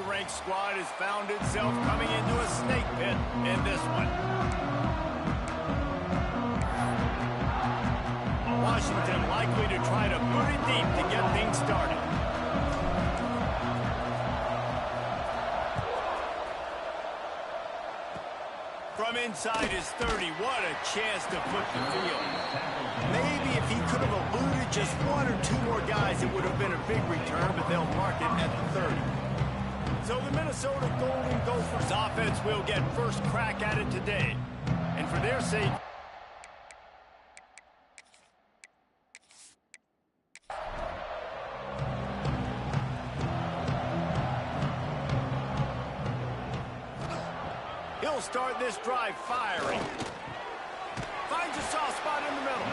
ranked squad has found itself coming into a snake pit in this one. Washington likely to try to put it deep to get things started. From inside his 30, what a chance to put the field. Maybe if he could have eluded just one or two more guys, it would have been a big return, but they'll mark it at the 30. So the Minnesota Golden Gophers offense will get first crack at it today. And for their sake, he'll start this drive firing. Finds a soft spot in the middle.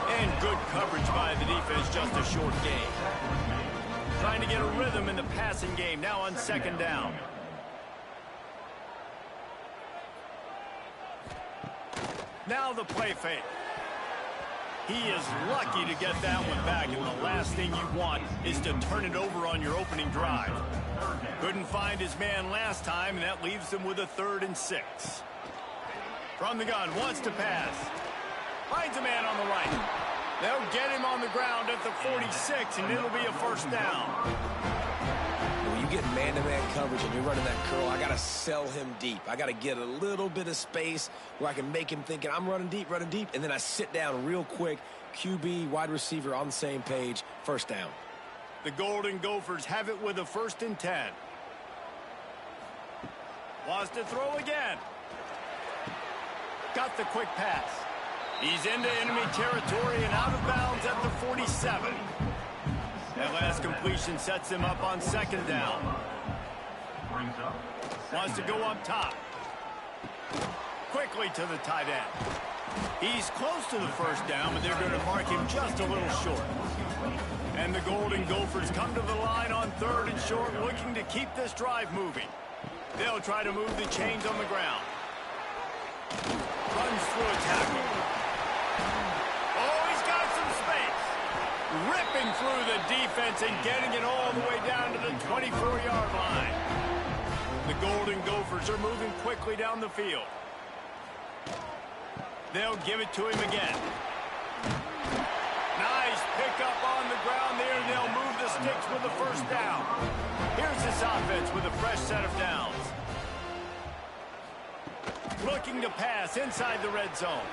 And good coverage by the defense, just a short gain. Trying to get a rhythm in the passing game, now on second down. Now the play fake. He is lucky to get that one back, and the last thing you want is to turn it over on your opening drive. Couldn't find his man last time, and that leaves him with a 3rd and 6. From the gun, wants to pass. Finds a man on the right. They'll get him on the ground at the 46, and it'll be a first down. When you get man-to-man coverage and you're running that curl, I got to sell him deep. I got to get a little bit of space where I can make him thinking I'm running deep, and then I sit down real quick. QB, wide receiver on the same page, first down. The Golden Gophers have it with a 1st and 10. Wants to throw again. Got the quick pass. He's into enemy territory and out of bounds at the 47. That last completion sets him up on second down. Wants to go up top. Quickly to the tight end. He's close to the first down, but they're going to mark him just a little short. And the Golden Gophers come to the line on 3rd and short, looking to keep this drive moving. They'll try to move the chains on the ground. Runs through a tackle. Oh, he's got some space. Ripping through the defense and getting it all the way down to the 24-yard line. The Golden Gophers are moving quickly down the field. They'll give it to him again. Nice pickup on the ground there. They'll move the sticks with the first down. Here's this offense with a fresh set of downs. Looking to pass inside the red zone.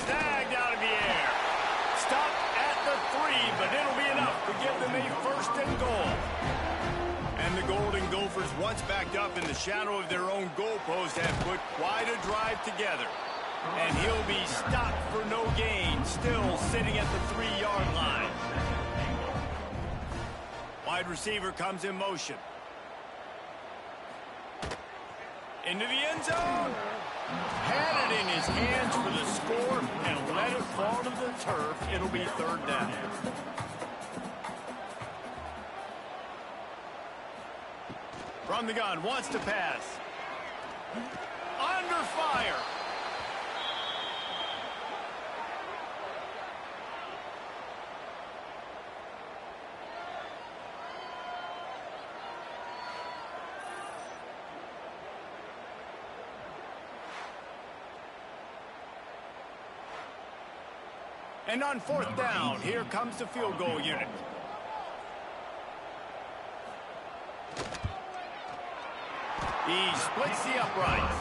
Snagged out of the air. Stopped at the 3, but it'll be enough to give them a 1st and goal. And the Golden Gophers, once backed up in the shadow of their own goalpost, have put quite a drive together. And he'll be stopped for no gain, still sitting at the 3-yard line. Wide receiver comes in motion. Into the end zone. Had it in his hands for the score and let it fall to the turf. It'll be 3rd down. From the gun, wants to pass. Under fire. And on 4th down, here comes the field goal unit. He splits the uprights.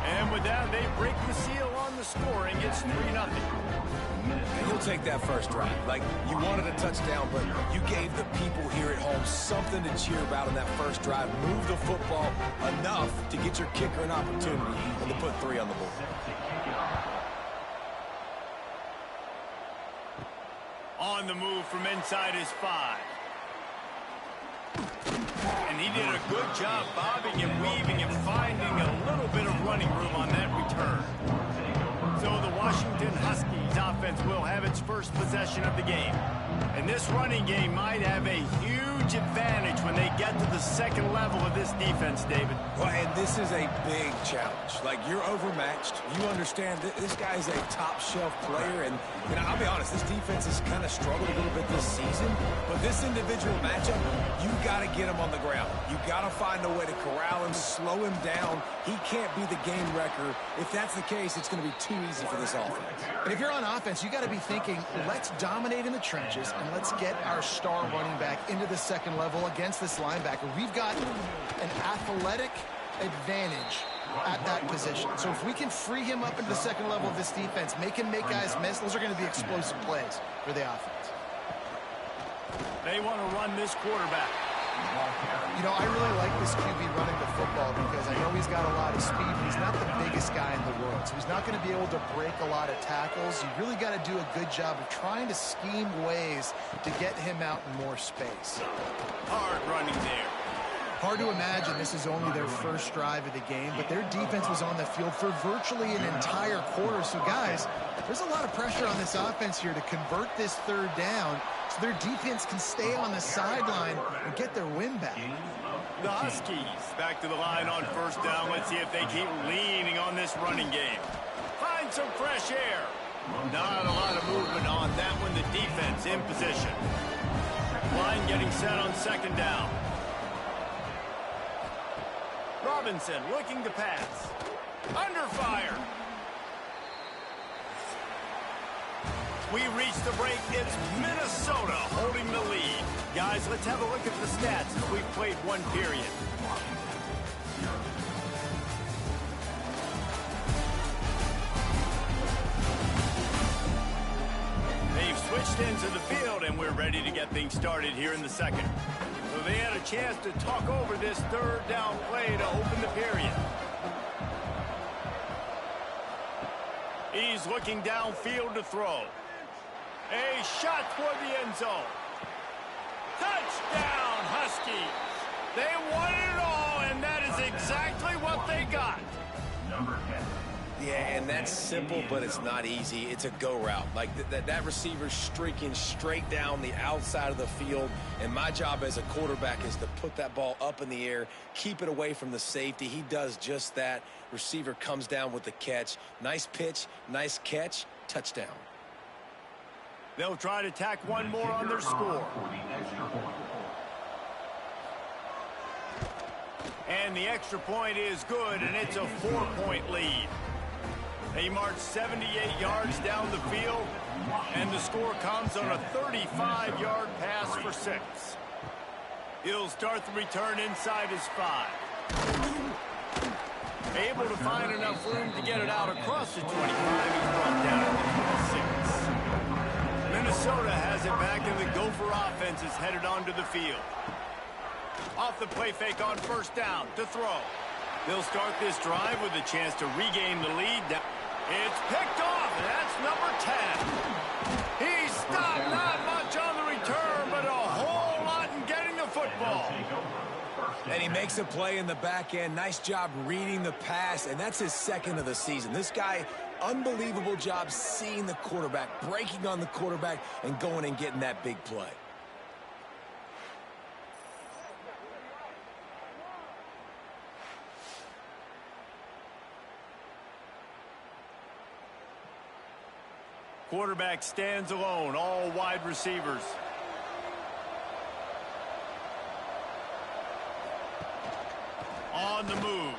And with that, they break the seal on the scoring. It's 3-0. And he'll take that first drive. Like, you wanted a touchdown, but you gave the people here at home something to cheer about in that first drive. Move the football enough to get your kicker an opportunity and to put 3 on the board. On the move from inside his 5. And he did a good job bobbing and weaving and finding a little bit of running room on that return. So the Washington Huskies offense will have its first possession of the game. And this running game might have a huge advantage when they get to the second level of this defense, David. Well, and this is a big challenge. Like, you're overmatched. You understand that this guy's a top-shelf player. And I'll be honest, this defense has kind of struggled a little bit this season. But this individual matchup, you got to get him on the ground. You got to find a way to corral him, slow him down. He can't be the game wrecker. If that's the case, it's going to be too easy for this offense. And if you're on offense, you got to be thinking, let's dominate in the trenches and let's get our star running back into the second level against this linebacker. We've got an athletic advantage at that position. So if we can free him up into the second level of this defense, make him make guys miss, those are going to be explosive plays for the offense. They want to run this quarterback. You know, I really like this QB running the football because I know he's got a lot of speed, but he's not the biggest guy in the world. So he's not going to be able to break a lot of tackles. You really got to do a good job of trying to scheme ways to get him out in more space. Hard running there. Hard to imagine this is only their first drive of the game, but their defense was on the field for virtually an entire quarter. So, guys, there's a lot of pressure on this offense here to convert this third down so their defense can stay on the sideline and get their win back. The Huskies back to the line on first down. Let's see if they keep leaning on this running game. Find some fresh air. Not a lot of movement on that one. The defense in position. Line getting set on second down. Robinson looking to pass. Under fire. We reach the break. It's Minnesota holding the lead. Guys, let's have a look at the stats as we've played one period. They've switched into the field, and we're ready to get things started here in the second. So they had a chance to talk over this third down play to open the period. He's looking downfield to throw. A shot toward the end zone. Touchdown, Huskies. They won it all, and that is exactly what they got. Number 10. Yeah, and that's simple, but it's not easy. It's a go route. Like, that receiver's streaking straight down the outside of the field, and my job as a quarterback is to put that ball up in the air, keep it away from the safety. He does just that. Receiver comes down with the catch. Nice pitch, nice catch, touchdown. They'll try to tack one more on their score. And the extra point is good, and it's a 4-point lead. They march 78 yards down the field, and the score comes on a 35-yard pass for 6. He'll start the return inside his 5. Able to find enough room to get it out across the 25. He's brought down at the 26. Minnesota has it back, and the Gopher offense is headed onto the field. Off the play fake on first down to throw. They'll start this drive with a chance to regain the lead. It's picked off, and that's number 10. He stopped not much on the return, but a whole lot in getting the football. And he makes a play in the back end. Nice job reading the pass, and that's his second of the season. This guy, unbelievable job seeing the quarterback, breaking on the quarterback, and going and getting that big play. Quarterback stands alone, all wide receivers. On the move.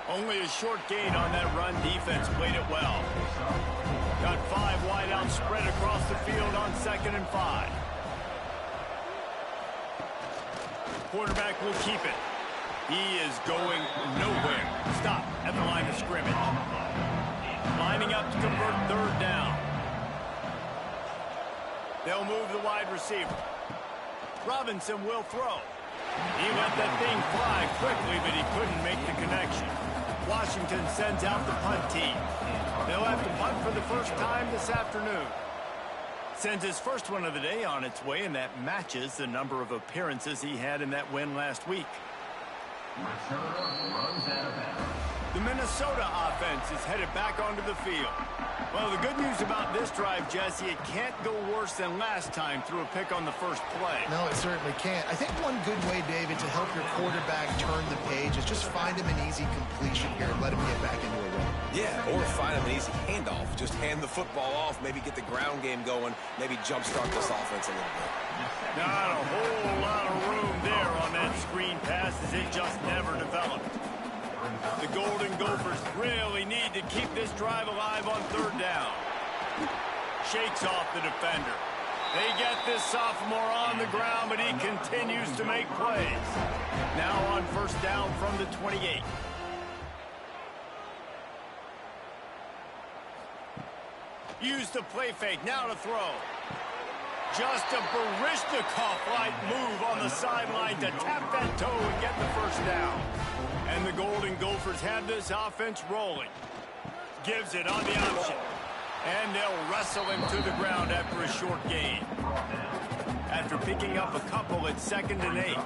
Only a short gain on that run. Defense played it well. Got 5 wide out spread across the field on 2nd and 5. Quarterback will keep it. He is going nowhere. Stop at the line of scrimmage. Lining up to convert third down. They'll move the wide receiver. Robinson will throw. He let that thing fly quickly, but he couldn't make the connection. Washington sends out the punt team. They'll have to punt for the first time this afternoon. Sends his first one of the day on its way, and that matches the number of appearances he had in that win last week. Returner runs out of bounds. The Minnesota offense is headed back onto the field. Well, the good news about this drive, Jesse, it can't go worse than last time through a pick on the first play. No, it certainly can't. I think one good way, David, to help your quarterback turn the page is just find him an easy completion here and let him get back into a run. Yeah, or find him an easy handoff. Just hand the football off, maybe get the ground game going, maybe jumpstart this offense a little bit. Not a whole lot of room there on that screen pass as it just never developed. The Golden Gophers really need to keep this drive alive on third down. Shakes off the defender. They get this sophomore on the ground, but he continues to make plays. Now on first down from the 28. Use the play fake, now to throw. Just a Baryshnikov-like move on the sideline to tap that toe and get the first down. And the Golden Gophers have this offense rolling. Gives it on the option. And they'll wrestle him to the ground after a short gain. After picking up a couple at 2nd and 8.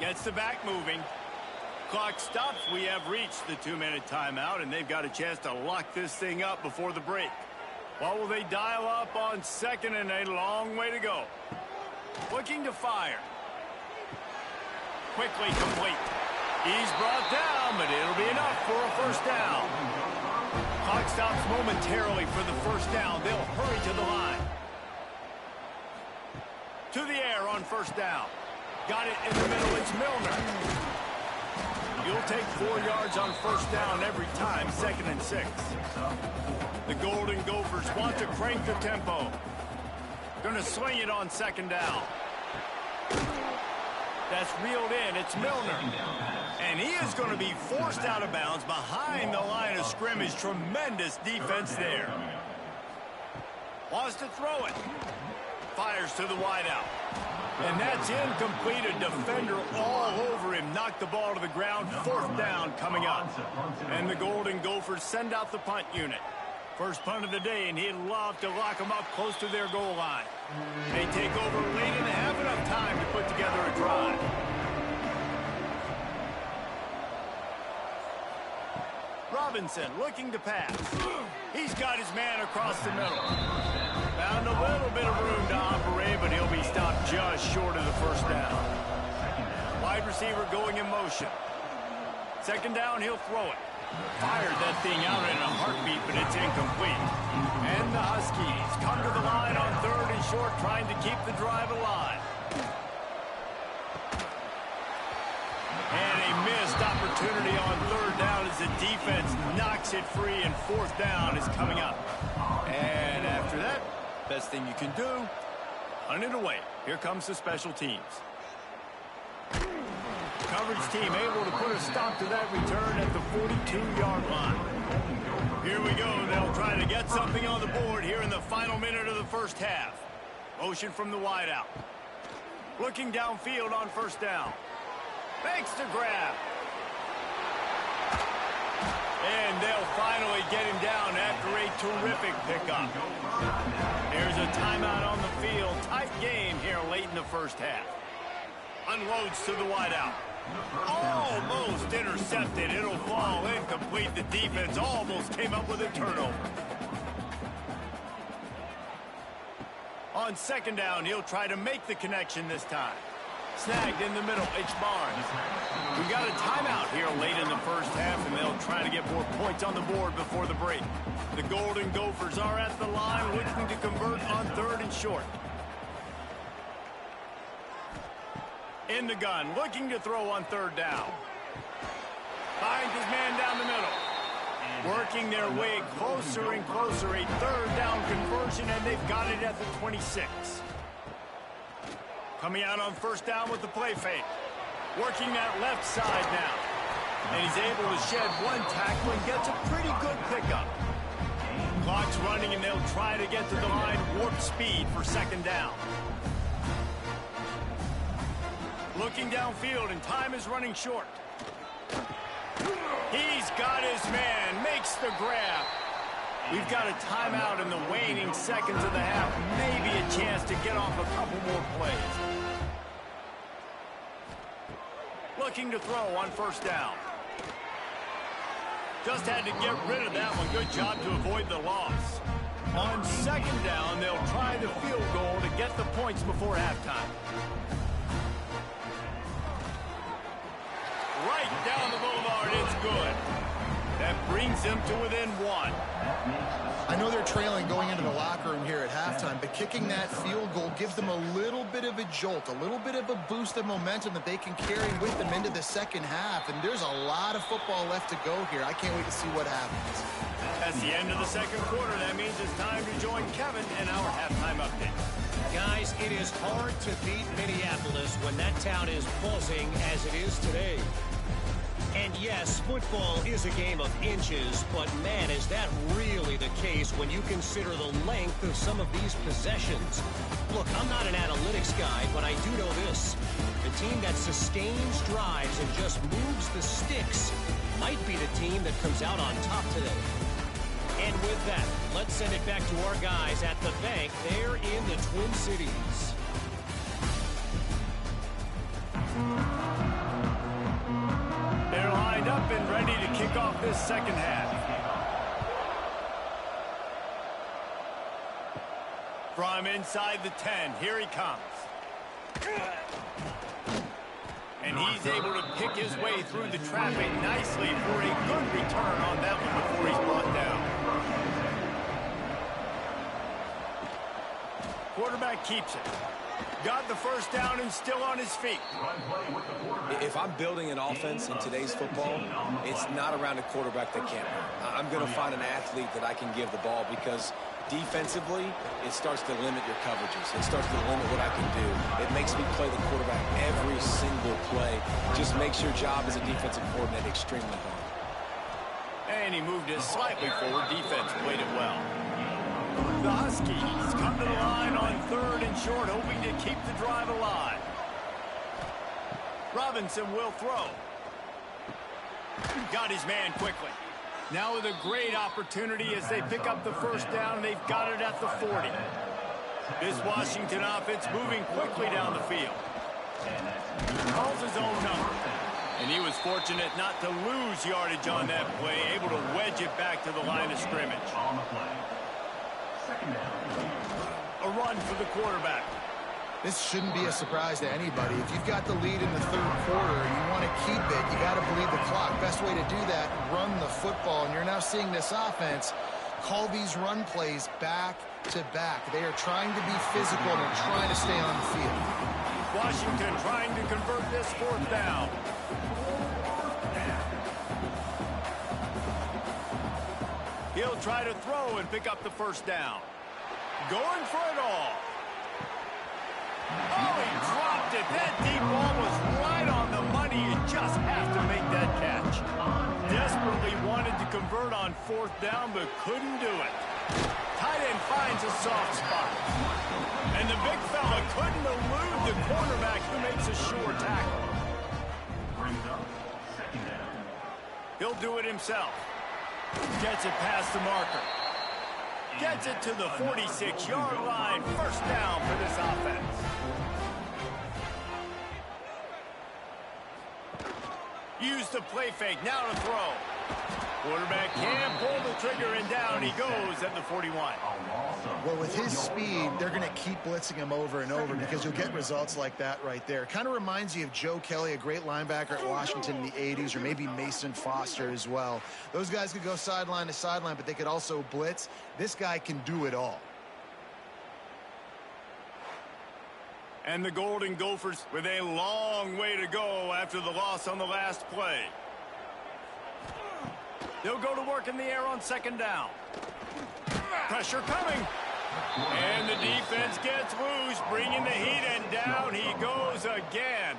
Gets the back moving. Clock stops. We have reached the 2-minute timeout, and they've got a chance to lock this thing up before the break. What will they dial up on 2nd and 8? Long way to go. Looking to fire. Quickly complete. He's brought down, but it'll be enough for a first down. Clock stops momentarily for the first down. They'll hurry to the line. To the air on first down. Got it in the middle. It's Milner. You'll take 4 yards on first down every time, 2nd and 6. The Golden Gophers want to crank the tempo. Going to sling it on 2nd down. That's reeled in. It's Milner. And he is going to be forced out of bounds behind the line of scrimmage. Tremendous defense there. Wants to throw it. Fires to the wideout. And that's incomplete. A defender all over him. Knocked the ball to the ground. 4th down coming up. And the Golden Gophers send out the punt unit. First punt of the day, and he'd love to lock them up close to their goal line. They take over late and have enough time to put together a drive. Robinson looking to pass. He's got his man across the middle. Found a little bit of room to operate, but he'll be stopped just short of the first down. Wide receiver going in motion. 2nd down, he'll throw it. Fired that thing out in a heartbeat, but it's incomplete. And the Huskies come to the line on 3rd and short, trying to keep the drive alive. And a missed opportunity on 3rd down as the defense knocks it free, and 4th down is coming up. And after that, best thing you can do, hunt it away. Here comes the special teams. Coverage team able to put a stop to that return at the 42-yard line. Here we go. They'll try to get something on the board here in the final minute of the first half. Motion from the wideout. Looking downfield on first down. Makes the grab. And they'll finally get him down after a terrific pickup. There's a timeout on the field. Tight game here late in the first half. Unloads to the wideout. Almost intercepted. It'll fall incomplete. The defense almost came up with a turnover. On 2nd down, he'll try to make the connection this time. Snagged in the middle. It's Barnes. We got a timeout here late in the first half, and they'll try to get more points on the board before the break. The Golden Gophers are at the line looking to convert on 3rd and short. In the gun, looking to throw on 3rd down. Finds his man down the middle. Working their way closer and closer. A 3rd down conversion, and they've got it at the 26. Coming out on first down with the play fake. Working that left side now. And he's able to shed one tackle and gets a pretty good pickup. Clock's running, and they'll try to get to the line warp speed for 2nd down. Looking downfield, and time is running short. He's got his man, makes the grab. We've got a timeout in the waning seconds of the half. Maybe a chance to get off a couple more plays. Looking to throw on first down. Just had to get rid of that one. Good job to avoid the loss. On second down, they'll try the field goal to get the points before halftime. Right down the boulevard, it's good. That brings them to within one. I know they're trailing going into the locker room here at halftime, but kicking that field goal gives them a little bit of a jolt, a little bit of a boost of momentum that they can carry with them into the second half. And there's a lot of football left to go here. I can't wait to see what happens. That's the end of the second quarter. That means it's time to join Kevin in our halftime update. Guys, it is hard to beat Minneapolis when that town is buzzing as it is today. And yes, football is a game of inches, but man, is that really the case when you consider the length of some of these possessions. Look, I'm not an analytics guy, but I do know this. The team that sustains drives and just moves the sticks might be the team that comes out on top today. And with that, let's send it back to our guys at the bank there in the Twin Cities. They're lined up and ready to kick off this second half. From inside the 10, here he comes. And he's able to pick his way through the traffic nicely for a good return on that one before he's brought down. Quarterback keeps it. Got the first down and still on his feet. If I'm building an offense in today's football, it's not around a quarterback that can't run. I'm going to find an athlete that I can give the ball because defensively, it starts to limit your coverages. It starts to limit what I can do. It makes me play the quarterback every single play. Just makes your job as a defensive coordinator extremely hard. And he moved it slightly forward. Defense played it well. The Huskies come to the line on third and short, hoping to keep the drive alive. Robinson will throw. Got his man quickly. Now with a great opportunity as they pick up the first down. They've got it at the 40. This Washington offense moving quickly down the field. Calls his own number. And he was fortunate not to lose yardage on that play, able to wedge it back to the line of scrimmage. A run for the quarterback. This shouldn't be a surprise to anybody. If you've got the lead in the third quarter and you want to keep it, you got to bleed the clock. Best way to do that, run the football. And you're now seeing this offense call these run plays back to back. They are trying to be physical and they're trying to stay on the field. Washington trying to convert this fourth down. He'll try to throw and pick up the first down. Going for it all. Oh, he dropped it. That deep ball was right on the money. You just have to make that catch. Desperately wanted to convert on fourth down, but couldn't do it. Tight end finds a soft spot. And the big fella couldn't elude the cornerback who makes a sure tackle. He'll do it himself. Gets it past the marker. Gets it to the 46-yard line. First down for this offense. Use the play fake. Now to throw. Quarterback can pull the trigger, and down he goes at the 41. Well, with his speed, they're going to keep blitzing him over and over because you'll get results like that right there. Kind of reminds you of Joe Kelly, a great linebacker at Washington in the 80s, or maybe Mason Foster as well. Those guys could go sideline to sideline, but they could also blitz. This guy can do it all. And the Golden Gophers with a long way to go after the loss on the last play. They'll go to work in the air on second down. Pressure coming. And the defense gets loose, bringing the heat, and down he goes again.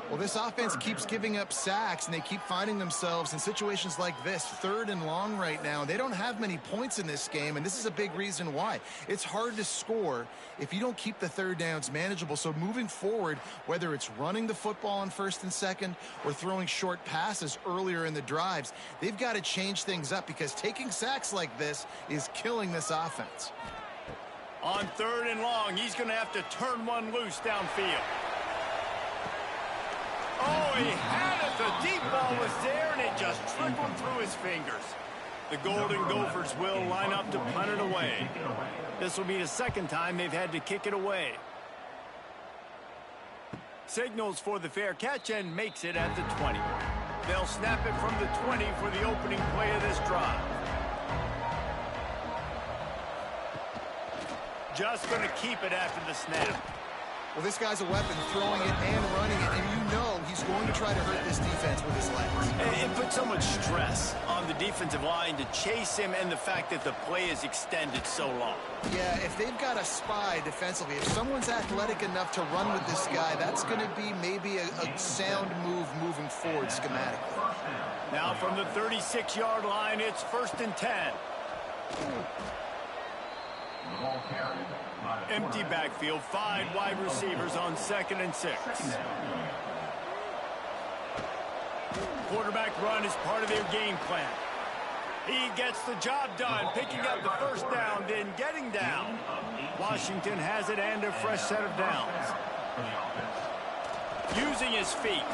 Well, this offense keeps giving up sacks, and they keep finding themselves in situations like this, third and long right now. They don't have many points in this game, and this is a big reason why. It's hard to score if you don't keep the third downs manageable. So moving forward, whether it's running the football on first and second or throwing short passes earlier in the drives, they've got to change things up because taking sacks like this is killing this offense. On third and long, he's going to have to turn one loose downfield. Oh, he had it, the The deep ball was there, and it just trickled through his fingers. The Golden Gophers will line up to punt it away. This will be the second time they've had to kick it away. Signals for the fair catch and makes it at the 20. They'll snap it from the 20 for the opening play of this drive. Just going to keep it after the snap. Well, this guy's a weapon, throwing it and running it, and you know he's going to try to hurt this defense with his legs. It puts so much stress on the defensive line to chase him, and the fact that the play is extended so long. Yeah, if they've got a spy defensively, if someone's athletic enough to run with this guy, that's going to be maybe a sound move moving forward schematically. Now from the 36-yard line, it's 1st and 10. Empty backfield, 5 wide receivers on 2nd and 6. Quarterback run is part of their game plan. He gets the job done, picking up the first down, then getting down. Washington has it and a fresh set of downs. Using his feet.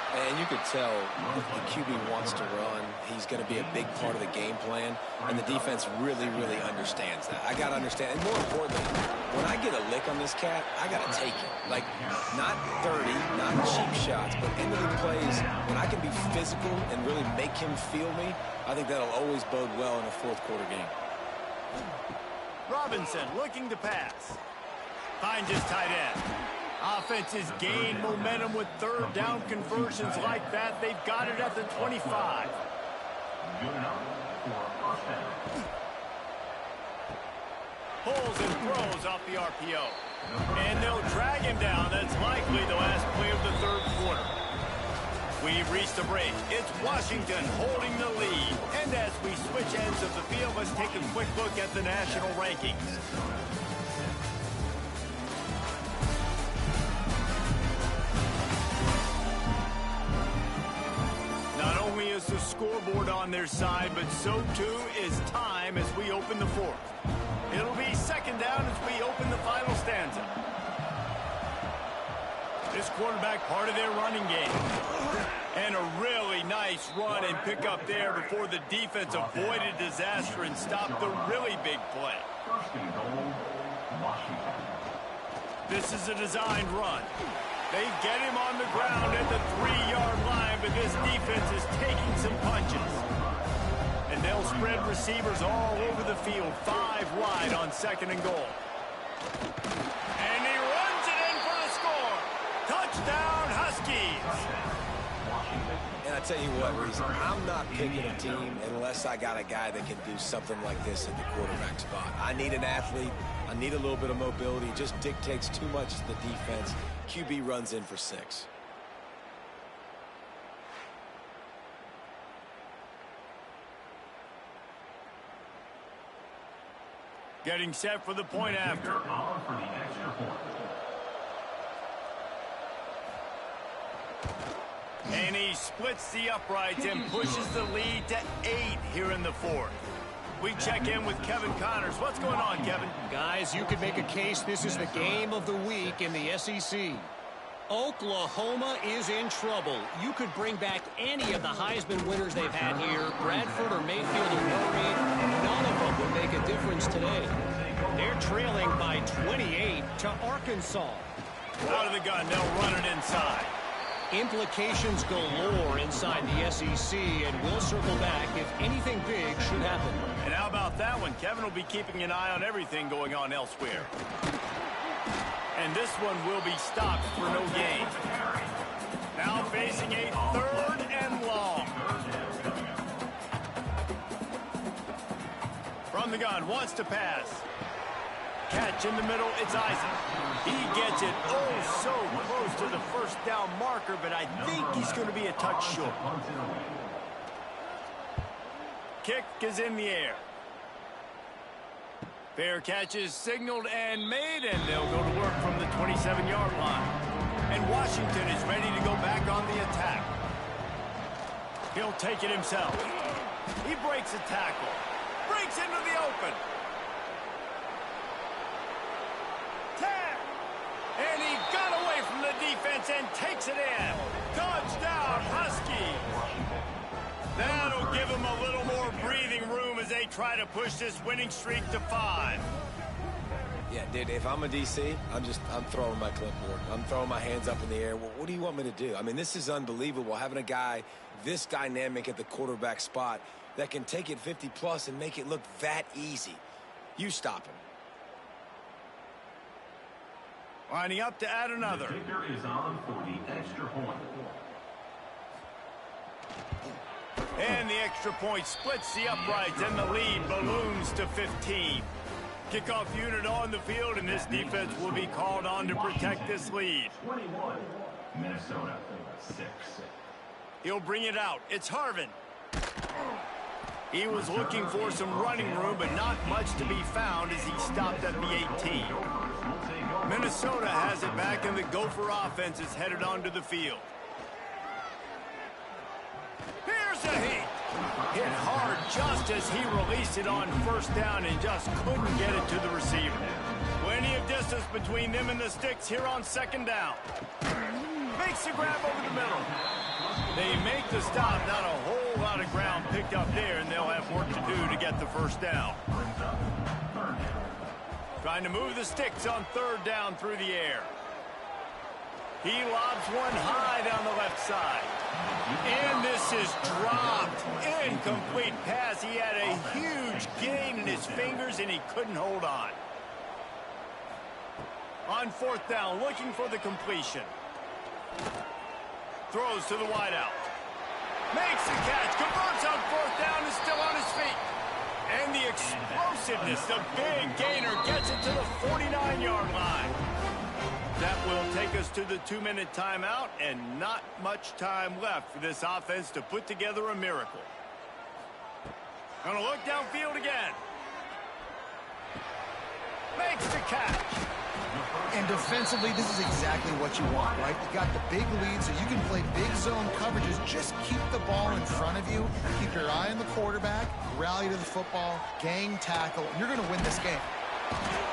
And you could tell if the QB wants to run, he's going to be a big part of the game plan, and the defense really, really understands that. I got to understand, and more importantly, when I get a lick on this cat, I got to take it. Like, not 30, not cheap shots, but end of the plays, when I can be physical and really make him feel me, I think that'll always bode well in a fourth quarter game. Robinson looking to pass. Finds his tight end. Offenses gain momentum with third down conversions like that. They've got it at the 25. Pulls and throws off the RPO. And they'll drag him down. That's likely the last play of the third quarter. We've reached a break. It's Washington holding the lead. And as we switch ends of the field, let's take a quick look at the national rankings. Not only is the scoreboard on their side, but so too is time as we open the fourth. It'll be 2nd down as we open the final stanza. This quarterback part of their running game. And a really nice run and pick up there before the defense avoided disaster and stopped the really big play. This is a designed run. They get him on the ground at the 3-yard line, but this defense is taking some punches. And they'll spread receivers all over the field, 5 wide on 2nd and goal. And he runs it in for the score. Touchdown, Huskies. And I tell you what, Reese, I'm not picking a team unless I got a guy that can do something like this at the quarterback spot. I need an athlete. I need a little bit of mobility. It just dictates too much to the defense. QB runs in for 6. Getting set for the point after. And he splits the uprights and pushes the lead to 8 here in the fourth. We check in with Kevin Connors. What's going on, Kevin? Guys, you could make a case this is the game of the week in the SEC. Oklahoma is in trouble. You could bring back any of the Heisman winners they've had here, Bradford or Mayfield or Murray. None of them would make a difference today. They're trailing by 28 to Arkansas. Out of the gun, they'll run it inside. Implications galore inside the SEC, and we'll circle back if anything big should happen. And how about that one? Kevin will be keeping an eye on everything going on elsewhere. And this one will be stopped for no gain. Now facing a 3rd and long. From the gun, wants to pass. Catch in the middle, it's Isaac. He gets it so close to the first down marker, but I think he's going to be a touch short. Kick is in the air. Fair catch is signaled and made, and they'll go to work from the 27-yard line. And Washington is ready to go back on the attack. He'll take it himself. He breaks a tackle. Breaks into the open. And he got away from the defense and takes it in. Touchdown, Huskies. That'll give them a little more breathing room as they try to push this winning streak to 5. Yeah, dude, if I'm a DC, I'm throwing my clipboard. I'm throwing my hands up in the air. Well, what do you want me to do? I mean, this is unbelievable, having a guy this dynamic at the quarterback spot that can take it 50-plus and make it look that easy. You stop him. Lining up to add another. The kicker is on for the extra point. And the extra point splits the uprights, and the lead balloons to 15. Kickoff unit on the field, and this defense will be called on to protect this lead. 21, Minnesota, 6. He'll bring it out. It's Harvin. He was looking for some running room, but not much to be found as he stopped at the 18. Minnesota has it back, and the Gopher offense is headed onto the field. Here's a hit. Hit hard just as he released it on first down and just couldn't get it to the receiver. Plenty of distance between them and the sticks here on second down. Makes the grab over the middle. They make the stop. Not a whole lot of ground picked up there, and they'll have work to do to get the first down. Trying to move the sticks on third down through the air. He lobs one high down the left side. And this is dropped. Incomplete pass. He had a huge gain in his fingers, and he couldn't hold on. On fourth down, looking for the completion. Throws to the wideout. Makes the catch. Converts on fourth down, is still on his feet. And the explosiveness, the big gainer, gets it to the 49-yard line. That will take us to the 2-minute timeout, and not much time left for this offense to put together a miracle. Gonna look downfield again. Makes the catch. And defensively, this is exactly what you want, right? You got the big lead, so you can play big zone coverages. Just keep the ball in front of you. Keep your eye on the quarterback. Rally to the football. Gang tackle. You're going to win this game.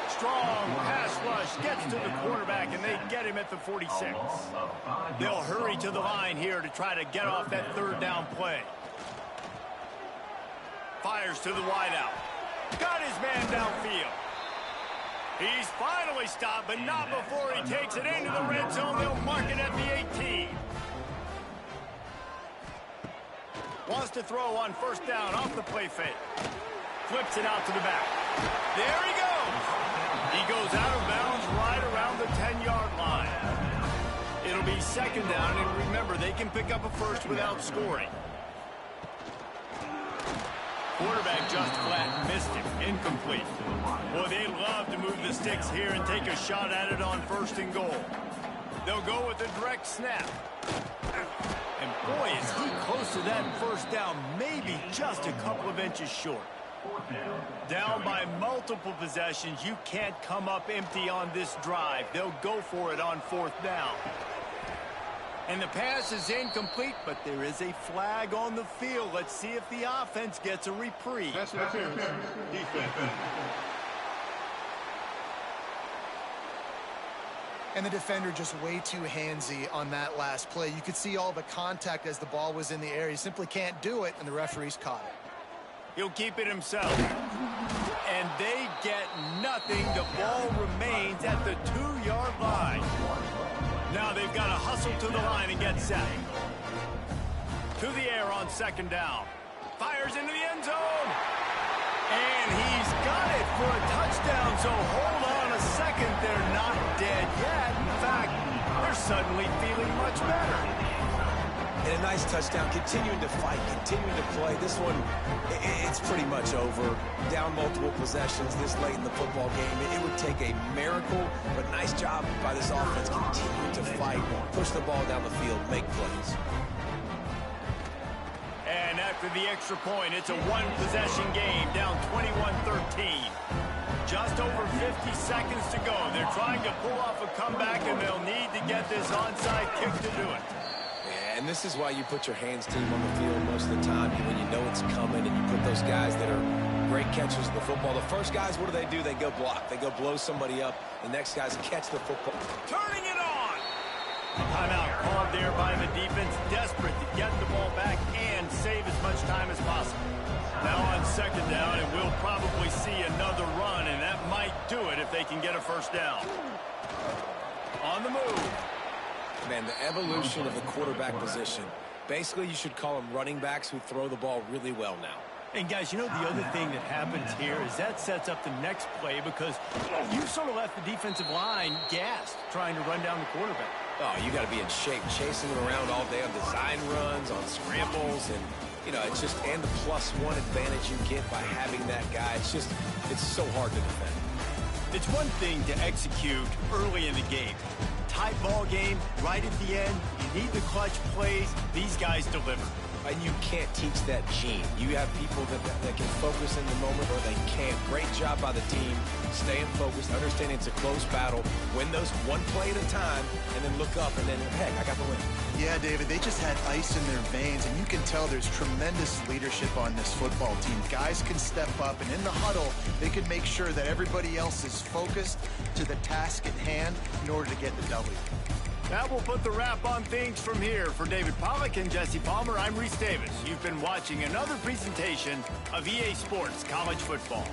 Strong pass rush gets to the quarterback, and they get him at the 46. They'll hurry to the line here to try to get off that third down play. Fires to the wideout. Got his man downfield. He's finally stopped, but not before he takes it into the red zone. They'll mark it at the 18. Wants to throw on first down off the play fake. Flips it out to the back. There he goes. He goes out of bounds right around the 10-yard line. It'll be second down, and remember, they can pick up a first without scoring. Quarterback just flat missed him. Incomplete. Boy, they love to move the sticks here and take a shot at it on first and goal. They'll go with a direct snap. And boy, is he close to that first down, maybe just a couple of inches short. Down by multiple possessions, you can't come up empty on this drive. They'll go for it on fourth down. And the pass is incomplete, but there is a flag on the field. Let's see if the offense gets a reprieve. Pass interference. Defense. And the defender just way too handsy on that last play. You could see all the contact as the ball was in the air. He simply can't do it, and the referee's caught it. He'll keep it himself. And they get nothing. The ball remains at the 2-yard line. Now they've got to hustle to the line and get set. To the air on second down. Fires into the end zone. And he's got it for a touchdown, so hold on a second. They're not dead yet. In fact, they're suddenly feeling much better. And a nice touchdown, continuing to fight, continuing to play. This one, it's pretty much over. Down multiple possessions this late in the football game. It would take a miracle, but nice job by this offense continuing to fight, push the ball down the field, make plays. And after the extra point, it's a one-possession game, down 21-13. Just over 50 seconds to go. They're trying to pull off a comeback, and they'll need to get this onside kick to do it. And this is why you put your hands team on the field most of the time when you know it's coming, and you put those guys that are great catchers of the football. The first guys, what do? They go block. They go blow somebody up. The next guys catch the football. Turning it on! Timeout called there by the defense, desperate to get the ball back and save as much do it if they can get a first down. On the move. Man, the evolution of the quarterback position. Basically, you should call them running backs who throw the ball really well now. And guys, you know, the other thing that happens here is that sets up the next play because you sort of left the defensive line gassed trying to run down the quarterback. Oh, you got to be in shape, chasing him around all day on design runs, on scrambles, and, you know, it's just, and the +1 advantage you get by having that guy. It's so hard to defend. It's one thing to execute early in the game. Tight ball game, right at the end, you need the clutch plays. These guys deliver. And you can't teach that gene. You have people that can focus in the moment or they can't. Great job by the team, staying focused, understanding it's a close battle, win those one play at a time, and then look up and then, heck, I got the win. Yeah, David, they just had ice in their veins, and you can tell there's tremendous leadership on this football team. Guys can step up, and in the huddle, they can make sure that everybody else is focused to the task at hand in order to get the W. That will put the wrap on things from here. For David Pollack and Jesse Palmer, I'm Reese Davis. You've been watching another presentation of EA Sports College Football.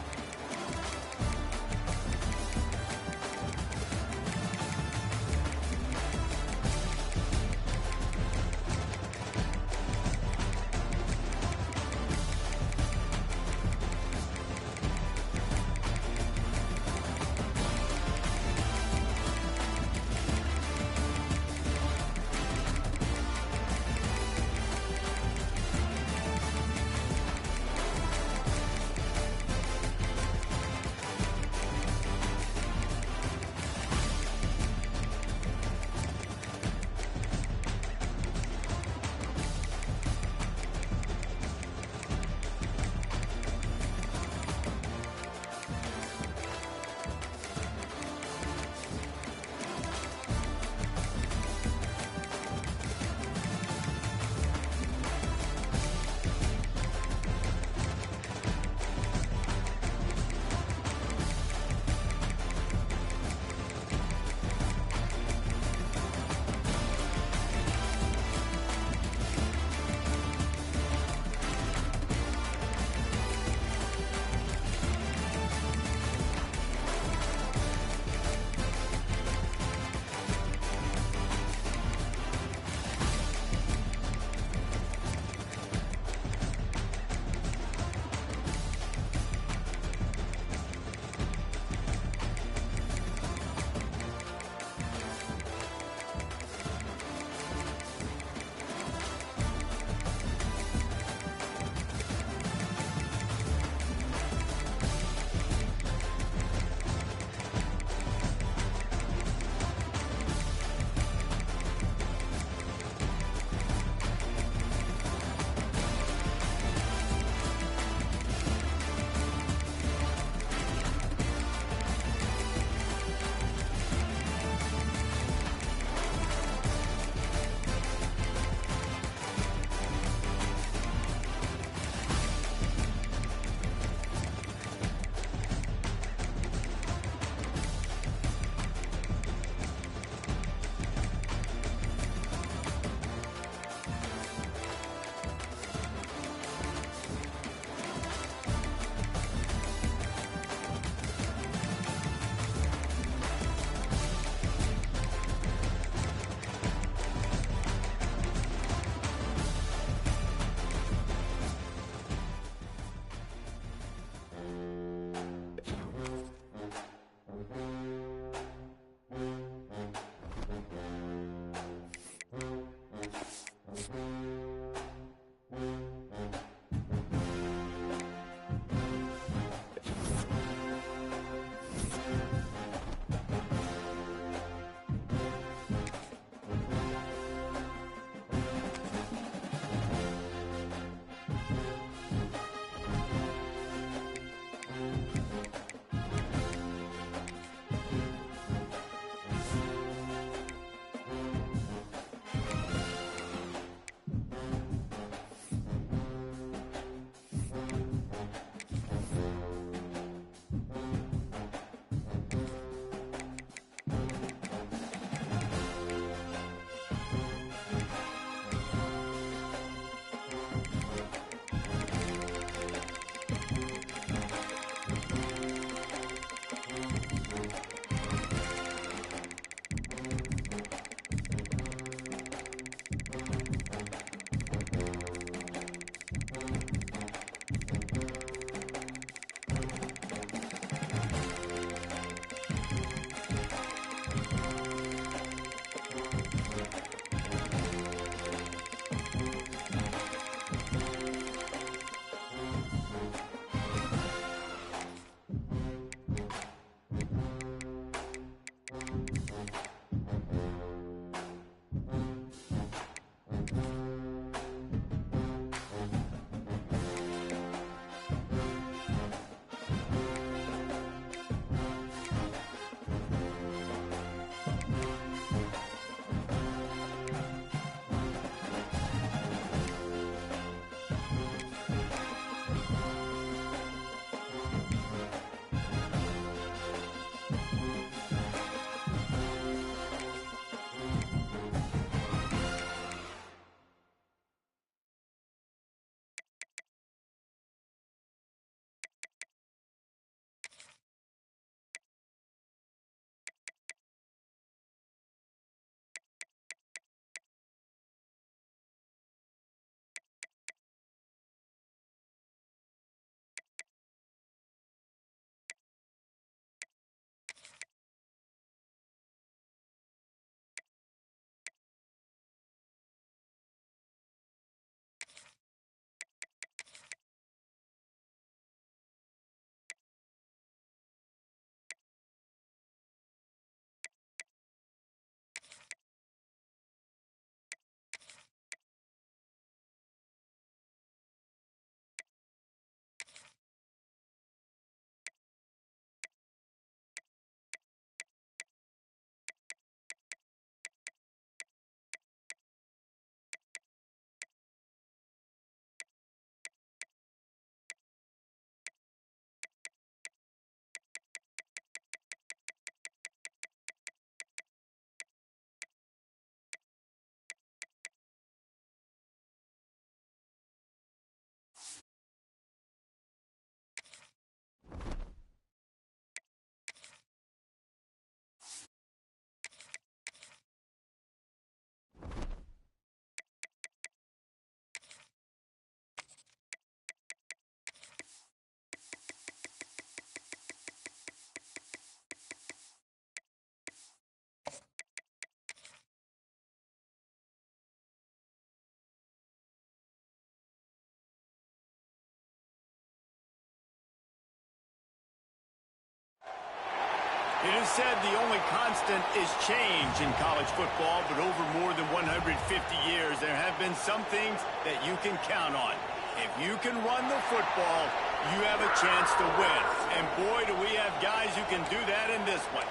It is said the only constant is change in college football, but over more than 150 years, there have been some things that you can count on. If you can run the football, you have a chance to win. And boy, do we have guys who can do that in this one.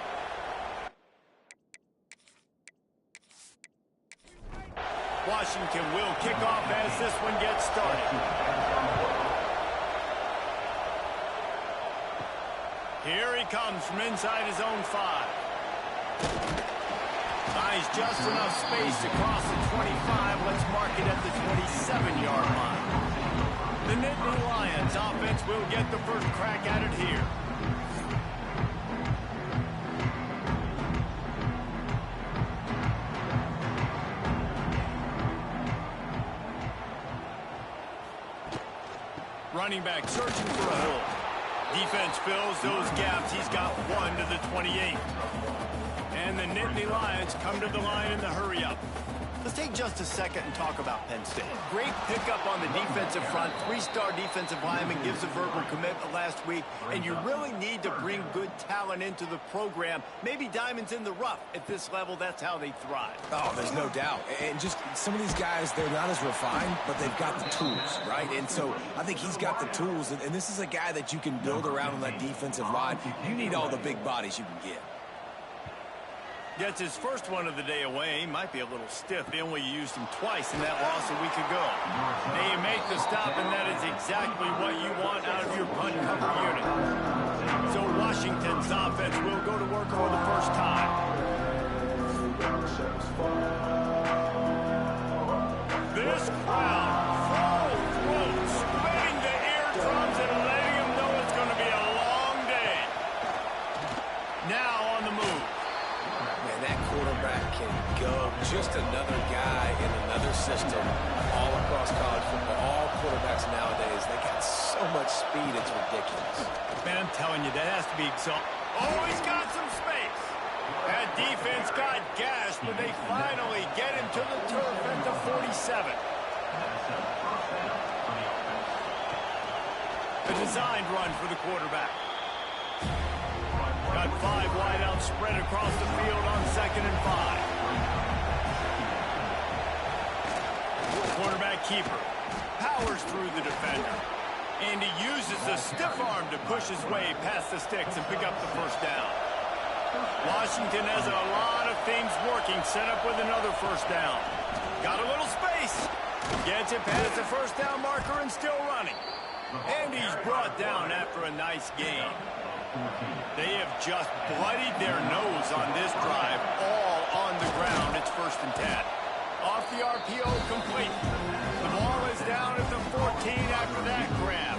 Washington will kick off as this one gets started. Here he comes from inside his own 5. Buys just enough space to cross the 25. Let's mark it at the 27-yard line. The Nittany Lions offense will get the first crack at it here. Running back searching for a hole. Defense fills those gaps. He's got 1 to the 28. And the Nittany Lions come to the line in the hurry-up. Let's take just a second and talk about Penn State. Great pickup on the defensive front. 3-star defensive lineman gives a verbal commitment last week. And you really need to bring good talent into the program. Maybe diamonds in the rough. At this level, that's how they thrive. Oh, there's no doubt. And just some of these guys, they're not as refined, but they've got the tools, right? And so I think he's got the tools. And this is a guy that you can build around on that defensive line. You need all the big bodies you can get. Gets his first one of the day away. Might be a little stiff. They only used him twice in that loss a week ago. They make the stop, and that is exactly what you want out of your punt cover unit. So Washington's offense will go to work for the first time. This crowd, full throat, splitting the eardrums and letting them know it's going to be a long day. Now on the move. That quarterback can go. Just another guy in another system all across college football. All quarterbacks nowadays, they got so much speed, it's ridiculous. Man, I'm telling you, that has to be exhausting. Oh, he's got some space. That defense got gashed, but they finally get him to the turf at the 47. A designed run for the quarterback. Got 5 wide out spread across the field on 2nd and 5. Quarterback keeper powers through the defender. And he uses the stiff arm to push his way past the sticks and pick up the first down. Washington has a lot of things working, set up with another first down. Got a little space. Gets it past the first down marker and still running. And he's brought down after a nice gain. They have just bloodied their nose on this drive, all on the ground. It's 1st and 10. Off the RPO, complete. The ball is down at the 14 after that grab.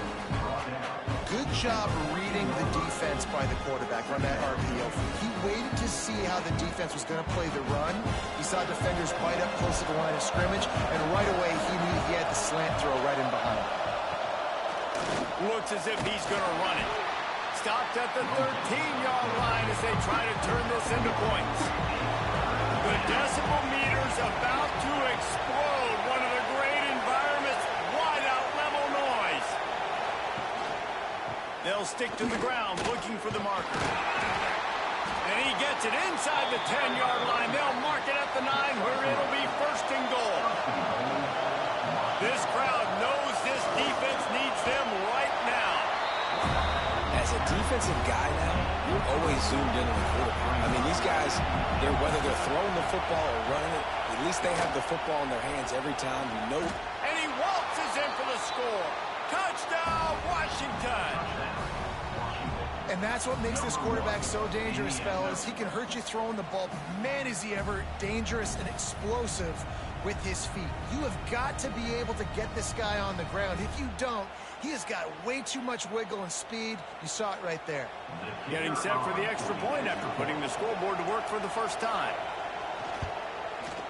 Good job reading the defense by the quarterback on that RPO. He waited to see how the defense was going to play the run. He saw defenders bite up close to the line of scrimmage, and right away he knew he had the slant throw right in behind. Looks as if he's going to run it. Stopped at the 13-yard line as they try to turn this into points. The decibel meter's about to explode. One of the great environments, wide-out level noise. They'll stick to the ground looking for the marker. And he gets it inside the 10-yard line. They'll mark it at the 9 where it'll be 1st and goal. This crowd knows this defense needs them right now. As a defensive guy now, you're always zoomed in on the quarterback. I mean, these guys, whether they're throwing the football or running it, at least they have the football in their hands every time. You know. And he waltzes in for the score. Touchdown, Washington! And that's what makes this quarterback so dangerous, fellas. He can hurt you throwing the ball. Man, is he ever dangerous and explosive with his feet. You have got to be able to get this guy on the ground. If you don't, he has got way too much wiggle and speed. You saw it right there. Getting set for the extra point after putting the scoreboard to work for the first time.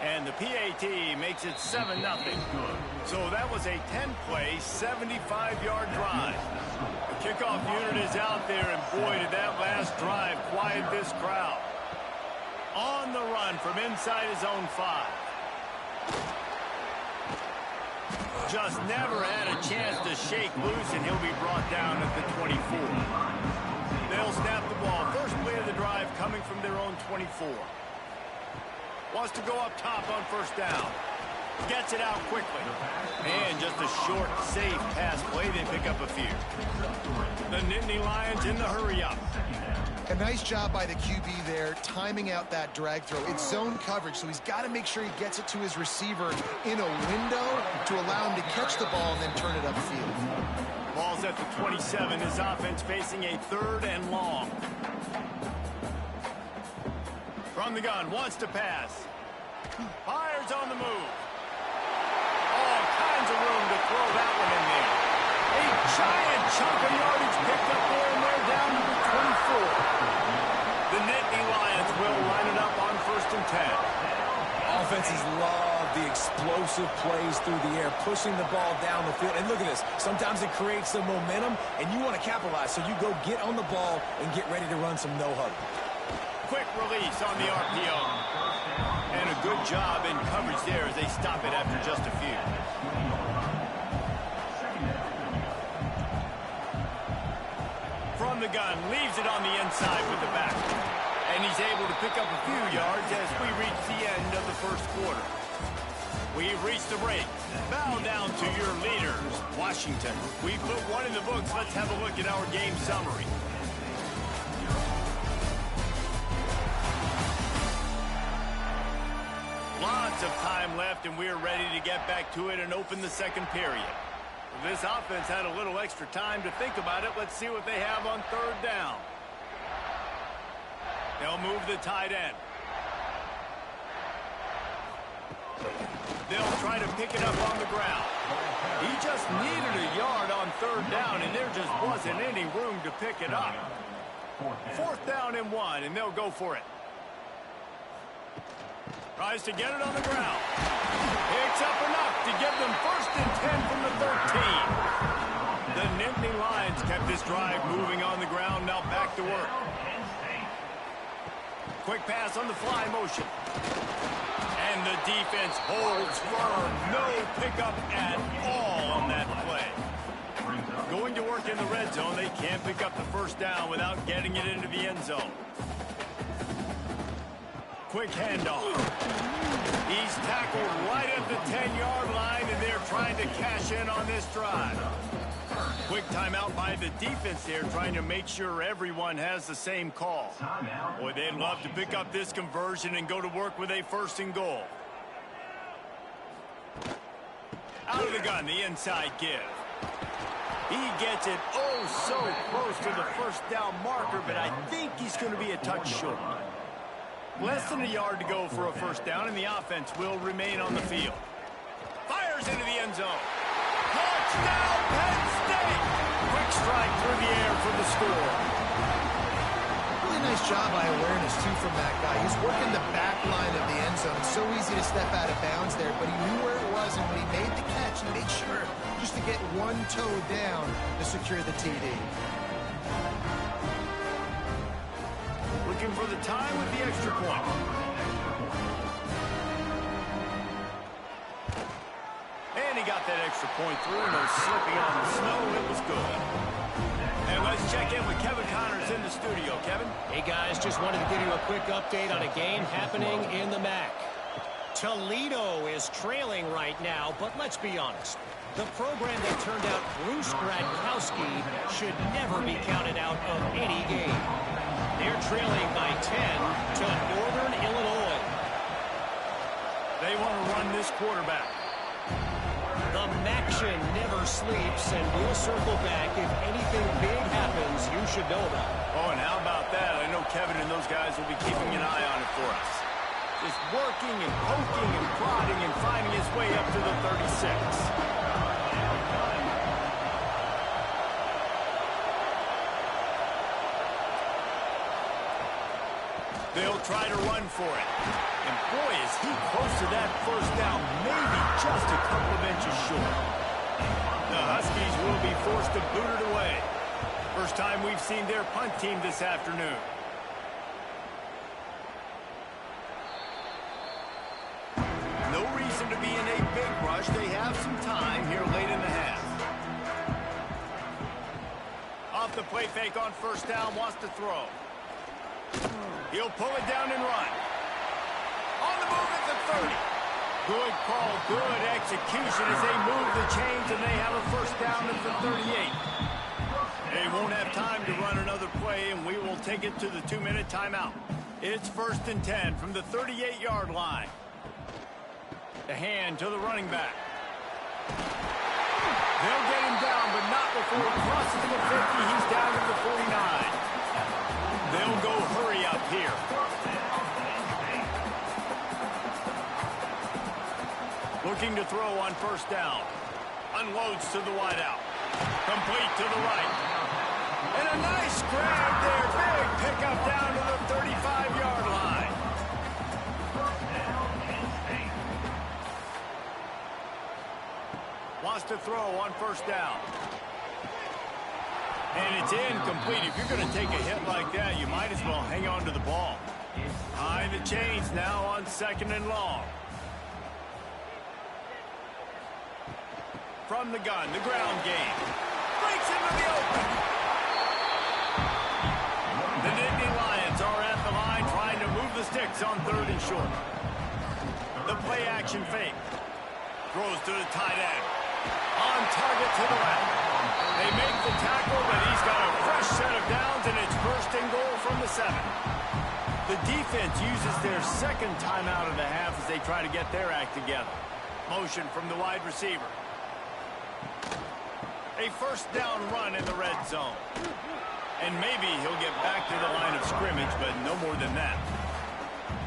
And the PAT makes it 7-0. So that was a 10-play, 75-yard drive. The kickoff unit is out there, and boy, did that last drive quiet this crowd. On the run from inside his own 5. Just never had a chance to shake loose, and he'll be brought down at the 24. They'll snap the ball. First play of the drive coming from their own 24. Wants to go up top on first down. Gets it out quickly. And just a short, safe pass play. They pick up a few. The Nittany Lions in the hurry-up. A nice job by the QB there, timing out that drag throw. It's zone coverage, so he's got to make sure he gets it to his receiver in a window to allow him to catch the ball and then turn it upfield. Ball's at the 27. His offense facing a 3rd and long. From the gun, wants to pass. Fires on the move. All kinds of room to throw that one in there. A giant chunk of yardage picked up there, and they're down to the 24. The Nittany Lions will line it up on 1st and 10. Offenses love the explosive plays through the air, pushing the ball down the field. And look at this. Sometimes it creates some momentum, and you want to capitalize. So you go get on the ball and get ready to run some no-huddle. Quick release on the RPO. And a good job in coverage there as they stop it after just a few. From the gun, leaves it on the inside with the back. And he's able to pick up a few yards as we reach the end of the first quarter. We've reached the break. Bow down to your leaders, Washington. We put one in the books. Let's have a look at our game summary. Lots of time left, and we're ready to get back to it and open the second period. This offense had a little extra time to think about it. Let's see what they have on 3rd down. They'll move the tight end. They'll try to pick it up on the ground. He just needed a yard on 3rd down, and there just wasn't any room to pick it up. 4th down and 1, and they'll go for it. Tries to get it on the ground. Picks up enough to give them 1st and 10 from the 13. The Nittany Lions kept this drive moving on the ground. Now back to work. Quick pass on the fly motion. And the defense holds firm. No pickup at all on that play. Going to work in the red zone. They can't pick up the 1st down without getting it into the end zone. Quick handoff. He's tackled right at the 10-yard line, and they're trying to cash in on this drive. Quick timeout by the defense there, trying to make sure everyone has the same call. Boy, they'd love to pick up this conversion and go to work with a 1st and goal. Out of the gun, the inside give. He gets it so close to the 1st down marker, but I think he's going to be a touch short. Less than a yard to go for a 1st down, and the offense will remain on the field. Fires into the end zone. Touchdown, Penn State! Quick strike through the air for the score. Really nice job by awareness, too, from that guy. He's working the back line of the end zone. It's so easy to step out of bounds there, but he knew where it was, and when he made the catch, he made sure just to get one toe down to secure the TD. Looking for the time with the extra point. And he got that extra point through. No slipping on the snow. It was good. And let's check in with Kevin Connors in the studio. Kevin? Hey, guys, just wanted to give you a quick update on a game happening in the MAC. Toledo is trailing right now, but let's be honest. The program that turned out Bruce Gradkowski should never be counted out of any game. They're trailing by 10 to Northern Illinois. They want to run this quarterback. The Maction never sleeps, and we'll circle back if anything big happens you should know about. Oh, and how about that? I know Kevin and those guys will be keeping an eye on it for us. Just working and poking and prodding and finding his way up to the 36. They'll try to run for it. And boy, is he close to that 1st down, maybe just a couple of inches short. The Huskies will be forced to boot it away. First time we've seen their punt team this afternoon. No reason to be in a big rush. They have some time here late in the half. Off the play fake on first down, wants to throw. He'll pull it down and run. On the move at the 30. Good call, good execution as they move the chains, and they have a first down at the 38. They won't have time to run another play, and we will take it to the 2-minute timeout. It's 1st and 10 from the 38-yard line. The hand to the running back. They'll get him down, but not before he crosses the 50. He's down to the 49. They'll go hurry up here. Looking to throw on first down. Unloads to the wideout. Complete to the right. And a nice grab there. Big pickup down to the 35-yard line. Wants to throw on first down. And it's incomplete. If you're going to take a hit like that, you might as well hang on to the ball. High the chains now on 2nd and long. From the gun, the ground game. Breaks into the open. The Nittany Lions are at the line trying to move the sticks on 3rd and short. The play action fake. Throws to the tight end. On target to the left. They make the tackle, but he's got a fresh set of downs, and it's 1st and goal from the 7. The defense uses their second timeout of the half as they try to get their act together. Motion from the wide receiver. A first down run in the red zone. And maybe he'll get back to the line of scrimmage, but no more than that.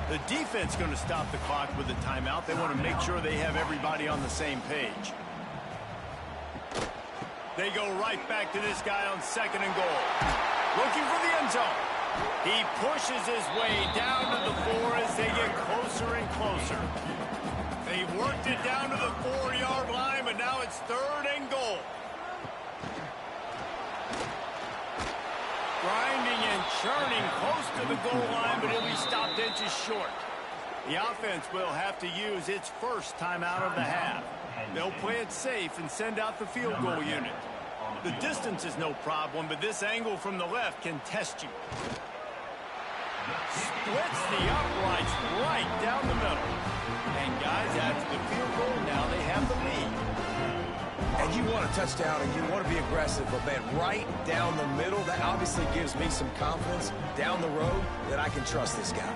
The defense going to stop the clock with a timeout. They want to make sure they have everybody on the same page. They go right back to this guy on 2nd and goal. Looking for the end zone. He pushes his way down to the 4 as they get closer and closer. They've worked it down to the 4-yard line, but now it's 3rd and goal. Grinding and churning close to the goal line, but he'll be stopped inches short. The offense will have to use its first timeout of the half. They'll play it safe and send out the field goal unit. The distance is no problem, but this angle from the left can test you. Splits the uprights right down the middle. And guys, after the field goal, now they have the lead. And you want a touchdown and you want to be aggressive, but man, right down the middle, that obviously gives me some confidence down the road that I can trust this guy.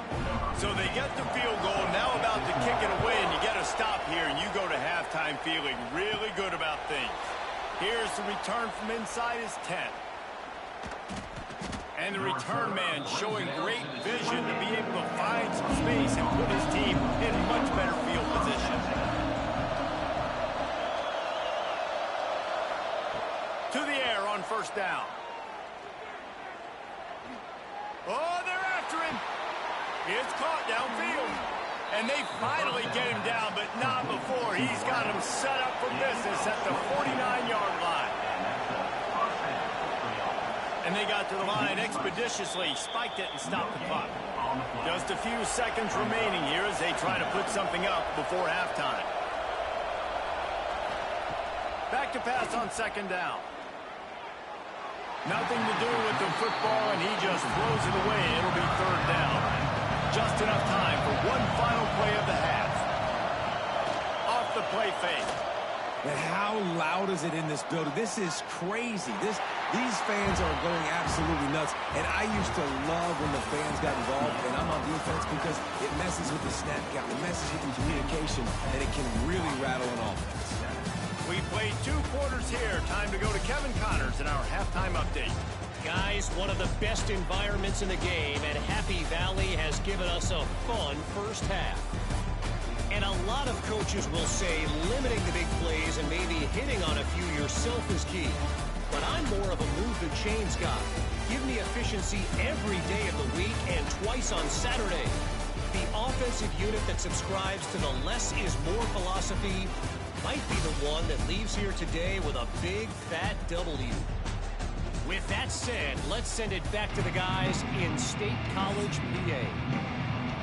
So they get the field goal, now about to kick it away, and you get a stop here, and you go to halftime feeling really good about things. Here's the return from inside his 10. And the return man showing great vision to be able to find some space and put his team in much better field position. To the air on first down. Oh, they're after him. It's caught downfield. And they finally get him down, but not before he's got him set up for business at the 49-yard line. And they got to the line expeditiously, spiked it, and stopped the clock. Just a few seconds remaining here as they try to put something up before halftime. Back to pass on 2nd down. Nothing to do with the football, and he just throws it away. It'll be 3rd down. Just enough time for one final play of the half. Off the play fake. But how loud is it in this building? This is crazy. These fans are going absolutely nuts. And I used to love when the fans got involved, and I'm on defense, because it messes with the snap count, it messes with the communication, and it can really rattle an offense. We played 2 quarters here. Time to go to Kevin Connors in our halftime update. Guys, one of the best environments in the game, and Happy Valley has given us a fun first half. And a lot of coaches will say limiting the big plays and maybe hitting on a few yourself is key. But I'm more of a move the chains guy. Give me efficiency every day of the week and twice on Saturday. The offensive unit that subscribes to the less is more philosophy might be the one that leaves here today with a big fat W. With that said, let's send it back to the guys in State College, PA.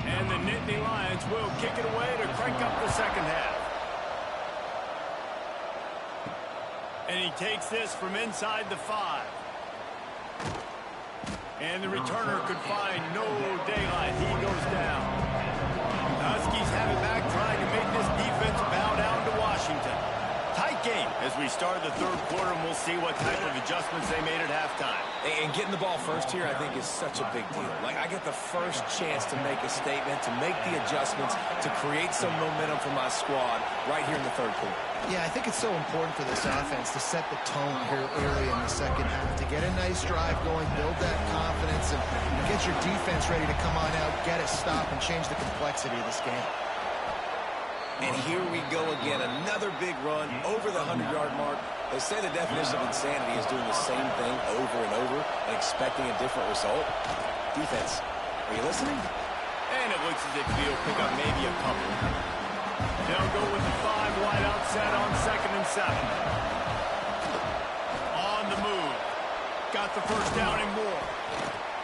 And the Nittany Lions will kick it away to crank up the second half. And he takes this from inside the 5. And the returner could find no daylight. He goes down. The Huskies have it back, trying to make this defense bow down to Washington. Tight game as we start the third quarter, and we'll see what type of adjustments they made at halftime. And getting the ball first here, I think, is such a big deal. Like, I get the first chance to make a statement, to make the adjustments, to create some momentum for my squad right here in the third quarter. Yeah, I think it's so important for this offense to set the tone here early in the second half, to get a nice drive going, build that confidence, and get your defense ready to come on out, get a stop, and change the complexity of this game. And here we go again, another big run over the 100-yard mark. They say the definition of insanity is doing the same thing over and over and expecting a different result. Defense, are you listening? And it looks as if he'll pick up maybe a couple. They'll go with the 5 wide out set on 2nd and 7. On the move. Got the first down and more.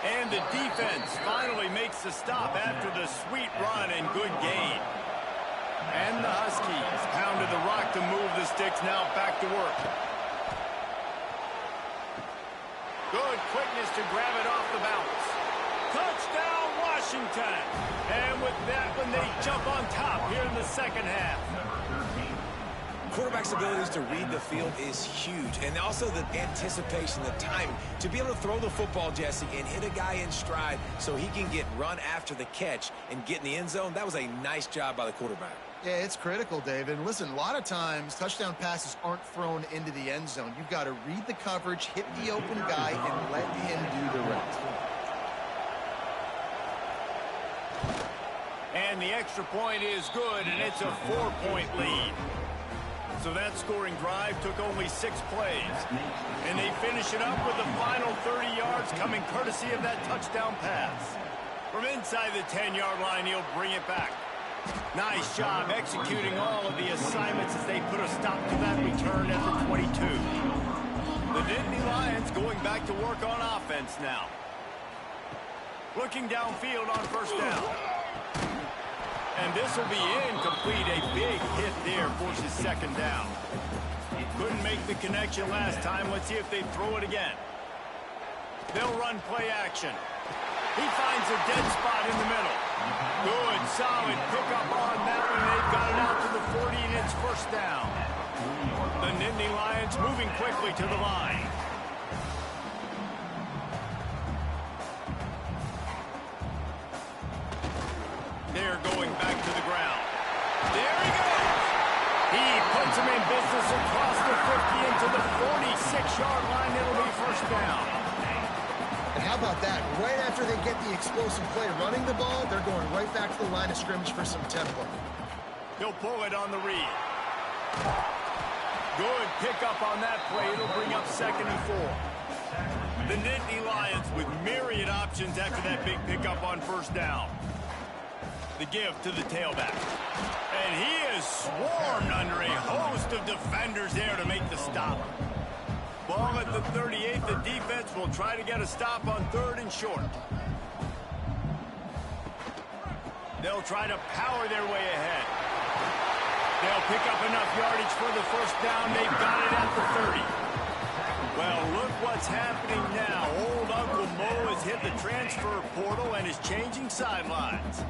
And the defense finally makes the stop after the sweet run and good gain. And the Huskies pounded the rock to move the sticks, now back to work. Good quickness to grab it off the bounce. Touchdown, Washington! And with that one, they jump on top here in the second half. Quarterback's abilities to read the field is huge, and also the anticipation, the timing, to be able to throw the football, Jesse, and hit a guy in stride so he can get run after the catch and get in the end zone. That was a nice job by the quarterback. Yeah, it's critical, David. And listen, a lot of times touchdown passes aren't thrown into the end zone. You've got to read the coverage, hit the open guy, and let him do the rest. And the extra point is good, and it's a 4-point lead. So that scoring drive took only 6 plays. And they finish it up with the final 30 yards coming courtesy of that touchdown pass. From inside the 10-yard line, he'll bring it back. Nice job executing all of the assignments as they put a stop to that return at the 22. The Nittany Lions going back to work on offense now. Looking downfield on first down. And this will be incomplete. A big hit there forces second down. Couldn't make the connection last time. Let's see if they throw it again. They'll run play action. He finds a dead spot in the middle. Good, solid pickup on that one. They've got it out to the 40, and it's first down. The Nittany Lions moving quickly to the line. They're going back to the ground. There he goes. He puts him in business across the 50 into the 46-yard line. It'll be first down. And how about that? Right after they get the explosive play running the ball, they're going right back to the line of scrimmage for some tempo. He'll pull it on the read. Good pickup on that play. It'll bring up 2nd and 4. The Nittany Lions with myriad options after that big pickup on first down. The give to the tailback. And he is swarmed under a host of defenders there to make the stop. Ball at the 38. The defense will try to get a stop on 3rd and short. They'll try to power their way ahead. They'll pick up enough yardage for the first down. They've got it at the 30. Well, look what's happening now. Old Uncle Mo has hit the transfer portal and is changing sidelines.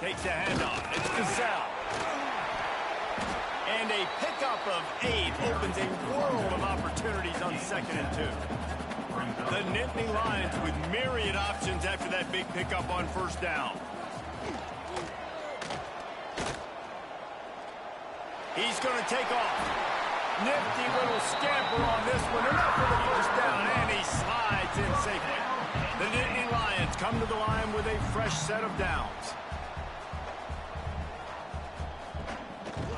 Takes a handoff. It's Cassell. And a pickup of 8 opens a world of opportunities on 2nd and 2. The Nittany Lions with myriad options after that big pickup on first down. He's going to take off. Nifty little scamper on this one. Enough for the first down, and he slides in safely. The Nittany Lions come to the line with a fresh set of downs.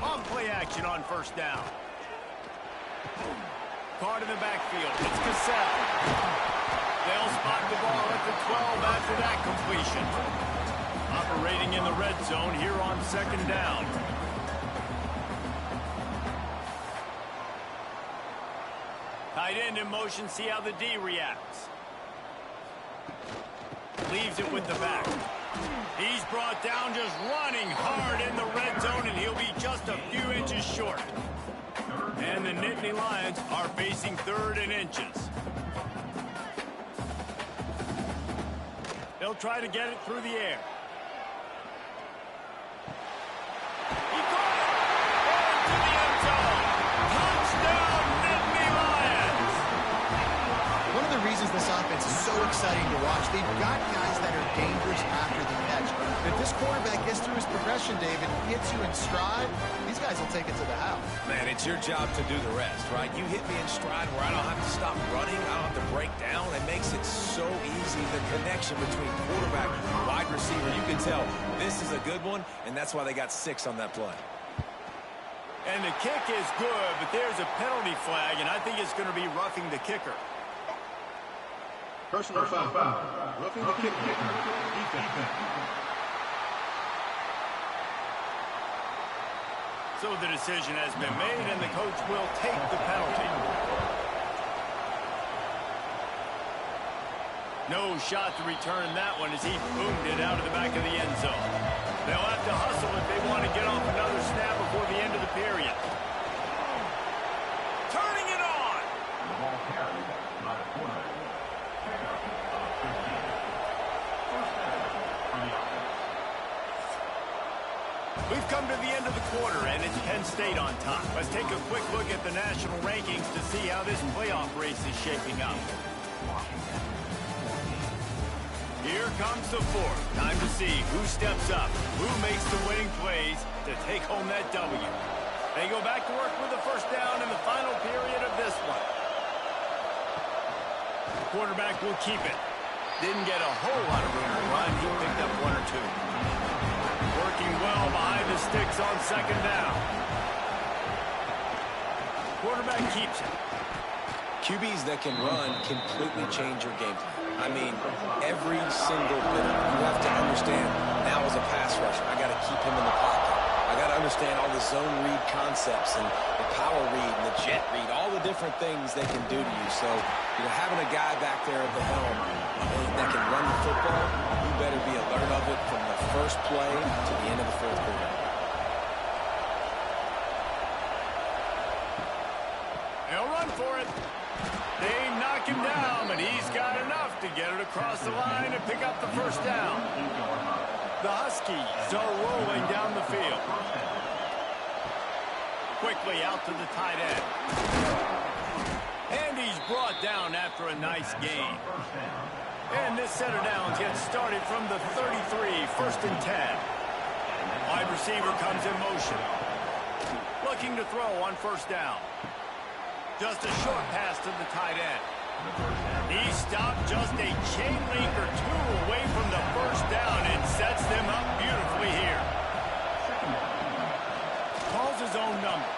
On play action on first down. Card in the backfield. It's Cassell. They'll spot the ball at the 12 after that completion. Operating in the red zone here on 2nd down. Tight end in motion. See how the D reacts. Leaves it with the back. He's brought down just running hard in the red zone, and he'll be just a few inches short. And the Nittany Lions are facing 3rd and inches. He'll try to get it through the air. He caught it! Into the end zone! Touchdown, Nittany Lions! One of the reasons this offense is so exciting to watch, they've got guys that are dangerous after the catch. If this quarterback gets through his progression, David, gets you in stride, these guys will take it to the house. Man, it's your job to do the rest, right? You hit me in stride where I don't have to stop running, I don't have to break down. It makes it so easy, the connection between quarterback and wide receiver. You can tell this is a good one, and that's why they got 6 on that play. And the kick is good, but there's a penalty flag, and I think it's going to be roughing the kicker. Personal foul. Roughing the kicker. Defense. So the decision has been made, and the coach will take the penalty. No shot to return that one as he boomed it out of the back of the end zone. They'll have to hustle if they want to get off another snap before the end of the period. Turning it on! The ball carried by the quarterback. Pickup of 15. First down for the offense. We've come to the end of the quarter, and it's Penn State on top. Let's take a quick look at the national rankings to see how this playoff race is shaping up. Here comes the fourth. Time to see who steps up, who makes the winning plays to take home that W. They go back to work with the first down in the final period of this one. The quarterback will keep it. Didn't get a whole lot of room to run. He picked up 1 or 2. Working well behind the sticks on second down. Quarterback keeps it. QBs that can run completely change your game plan. I mean, every single bit of it. You have to understand, now as a pass rusher, I got to keep him in the pocket. I got to understand all the zone read concepts and the power read and the jet read, all the different things they can do to you. So, having a guy back there at the helm that can run the football, you better be alert of it from the first play to the end of the fourth quarter. They'll run for it. They knock him down, but he's got enough to get it across the line and pick up the first down. The Huskies are rolling down the field. Quickly out to the tight end. And he's brought down after a nice gain. And this set of downs gets started from the 33, 1st and 10. Wide receiver comes in motion. Looking to throw on first down. Just a short pass to the tight end. He stopped just a chain link or 2 away from the first down and sets them up beautifully here. Calls his own number.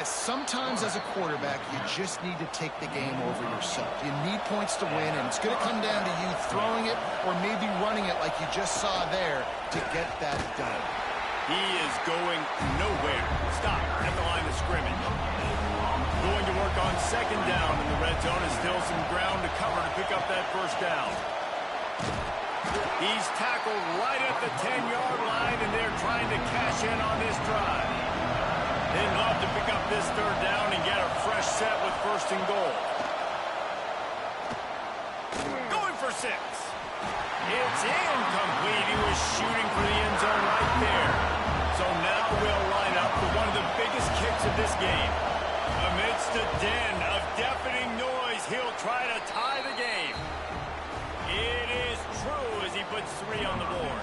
As sometimes as a quarterback, you just need to take the game over yourself. You need points to win, and it's going to come down to you throwing it or maybe running it like you just saw there to get that done. He is going nowhere. Stop at the line of scrimmage. Going to work on second down in the red zone, and still some ground to cover to pick up that first down. He's tackled right at the 10-yard line, and they're trying to cash in on this drive. They'd love to pick up this third down and get a fresh set with 1st and goal. Going for 6. It's incomplete. He was shooting for the end zone right there. So now we'll line up for one of the biggest kicks of this game. Amidst a din of deafening noise, he'll try to tie the game. It is true as he puts 3 on the board.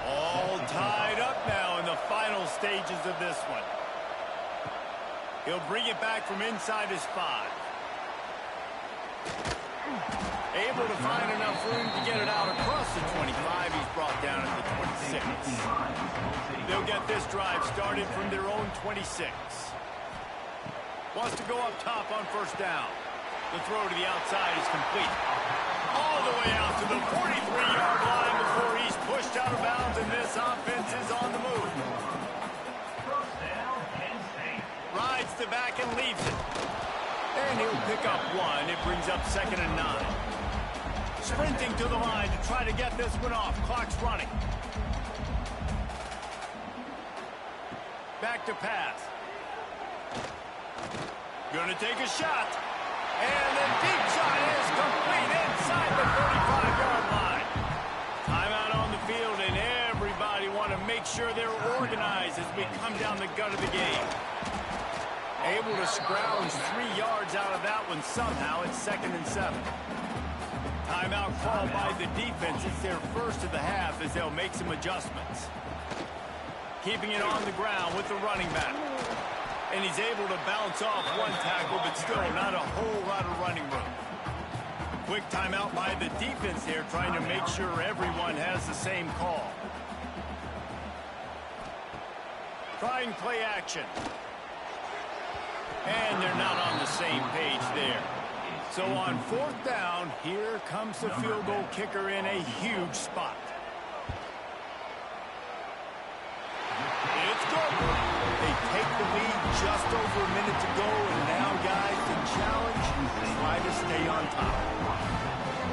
All tied up now in the final stages of this one. He'll bring it back from inside his 5. Able to find enough room to get it out across the 25. He's brought down at the 26. They'll get this drive started from their own 26. Wants to go up top on first down. The throw to the outside is complete. All the way out to the 43-yard line before he's pushed out of bounds, and this offense is on the move. First down, Penn State. Rides the back and leaves it. And he'll pick up 1. It brings up 2nd and 9. Sprinting to the line to try to get this one off. Clock's running. Back to pass. Gonna take a shot. And the deep shot is complete inside the 35-yard line. organized as we come down the gut of the game. Able to scrounge 3 yards out of that one somehow. It's 2nd and 7. Timeout called by the defense. It's their first of the half as they'll make some adjustments. Keeping it on the ground with the running back. And he's able to bounce off one tackle, but still not a whole lot of running room. A quick timeout by the defense here, trying to make sure everyone has the same call. Trying play action. And they're not on the same page there. So on 4th down, here comes the field goal kicker in a huge spot. It's good. They take the lead just over a minute to go, and now, guys, the challenge is try to stay on top.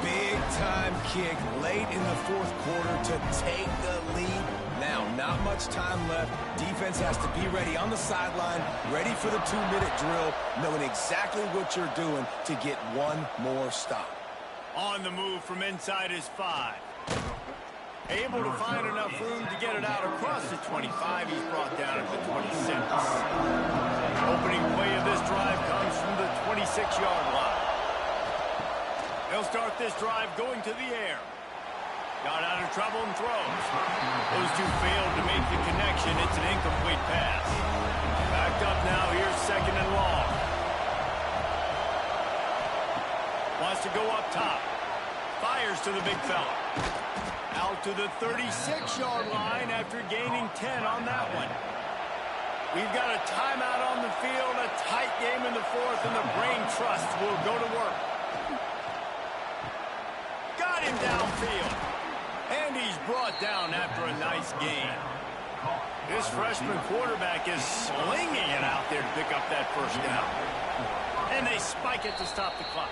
Big-time kick late in the 4th quarter to take the lead. Now, not much time left. Defense has to be ready on the sideline, ready for the 2-minute drill, knowing exactly what you're doing to get one more stop. On the move from inside his 5. Able to find enough room to get it out across the 25. He's brought down at the 26. Opening play of this drive comes from the 26-yard line. They'll start this drive going to the air. Got out of trouble and throws. Those two failed to make the connection. It's an incomplete pass. Backed up now. Here's 2nd and long. Wants to go up top. Fires to the big fella. Out to the 36-yard line after gaining 10 on that one. We've got a timeout on the field, a tight game in the 4th, and the Brain Trust will go to work. Got him downfield. And he's brought down after a nice gain. This freshman quarterback is slinging it out there to pick up that 1st down. And they spike it to stop the clock.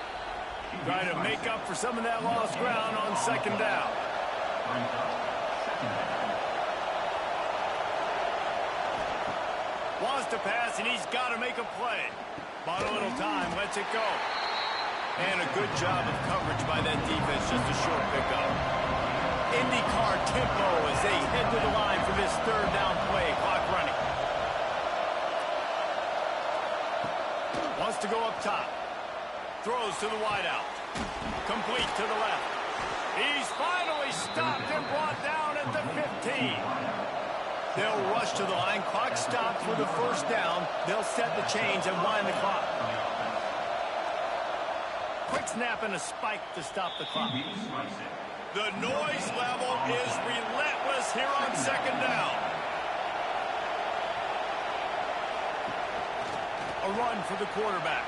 Try to make up for some of that lost ground on 2nd down. Wants to pass, and he's got to make a play. Bought a little time, lets it go. And a good job of coverage by that defense, just a short pickup. IndyCar tempo as they head to the line for this 3rd down play. Clock running. Wants to go up top. Throws to the wideout. Complete to the left. He's finally stopped and brought down at the 15. They'll rush to the line. Clock stopped for the 1st down. They'll set the chains and wind the clock. Quick snap and a spike to stop the clock. The noise level is relentless here on 2nd down. A run for the quarterback.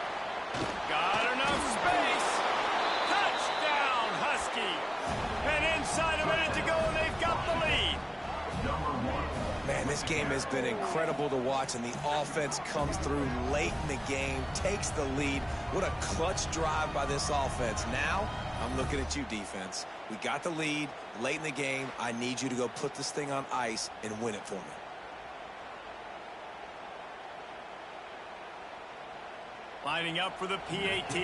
Got enough space. Touchdown, Huskies. And inside a minute to go, and they've got the lead. Man, this game has been incredible to watch, and the offense comes through late in the game, takes the lead. What a clutch drive by this offense. Now, I'm looking at you, defense. We got the lead late in the game. I need you to go put this thing on ice and win it for me. Lining up for the PAT.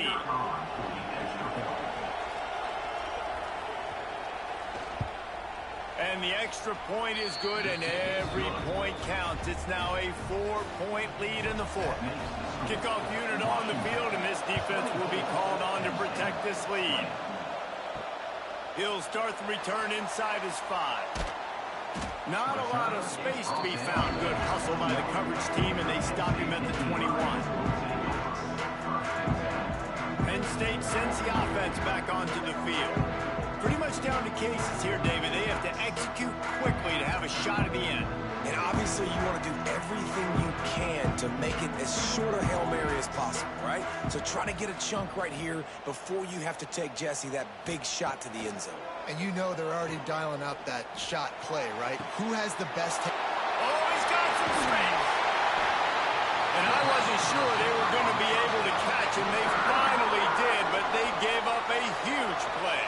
And the extra point is good, and every point counts. It's now a 4-point lead in the 4th. Kickoff unit on the field, and this defense will be called on to protect this lead. He'll start the return inside his 5. Not a lot of space to be found. Good hustle by the coverage team, and they stop him at the 21. Penn State sends the offense back onto the field. Pretty much down to cases here, David. They have to execute quickly to have a shot at the end. And obviously you want to do everything you can to make it as short a Hail Mary as possible, right? So try to get a chunk right here before you have to take Jesse that big shot to the end zone. And you know they're already dialing up that shot play, right? Who has the best... Oh, he's got some space. And I wasn't sure they were going to be able to catch him. They finally did, but they gave up a huge play.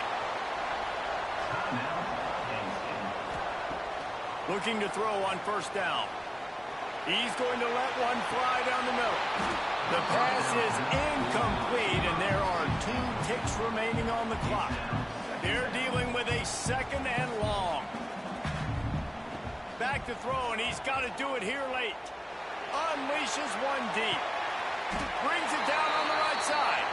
Looking to throw on 1st down. He's going to let one fly down the middle. The pass is incomplete, and there are 2 ticks remaining on the clock. They're dealing with a 2nd and long. back to throw, and he's got to do it here late. Unleashes one deep. Brings it down on the right side.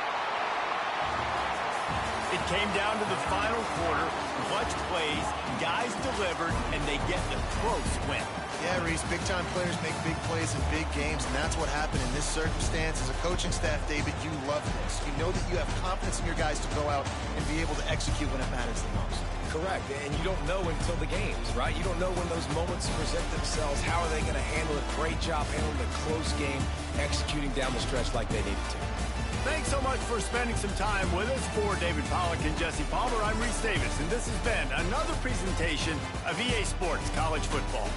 It came down to the final quarter. Clutch plays, guys delivered, and they get the close win. Yeah, Reese, big-time players make big plays in big games, and that's what happened in this circumstance. As a coaching staff, David, you love this. You know that you have confidence in your guys to go out and be able to execute when it matters the most. Correct, and you don't know until the games, right? You don't know when those moments present themselves. How are they going to handle it? Great job handling the close game, executing down the stretch like they needed to. Thanks so much for spending some time with us. For David Pollack and Jesse Palmer, I'm Reese Davis, and this has been another presentation of EA Sports College Football.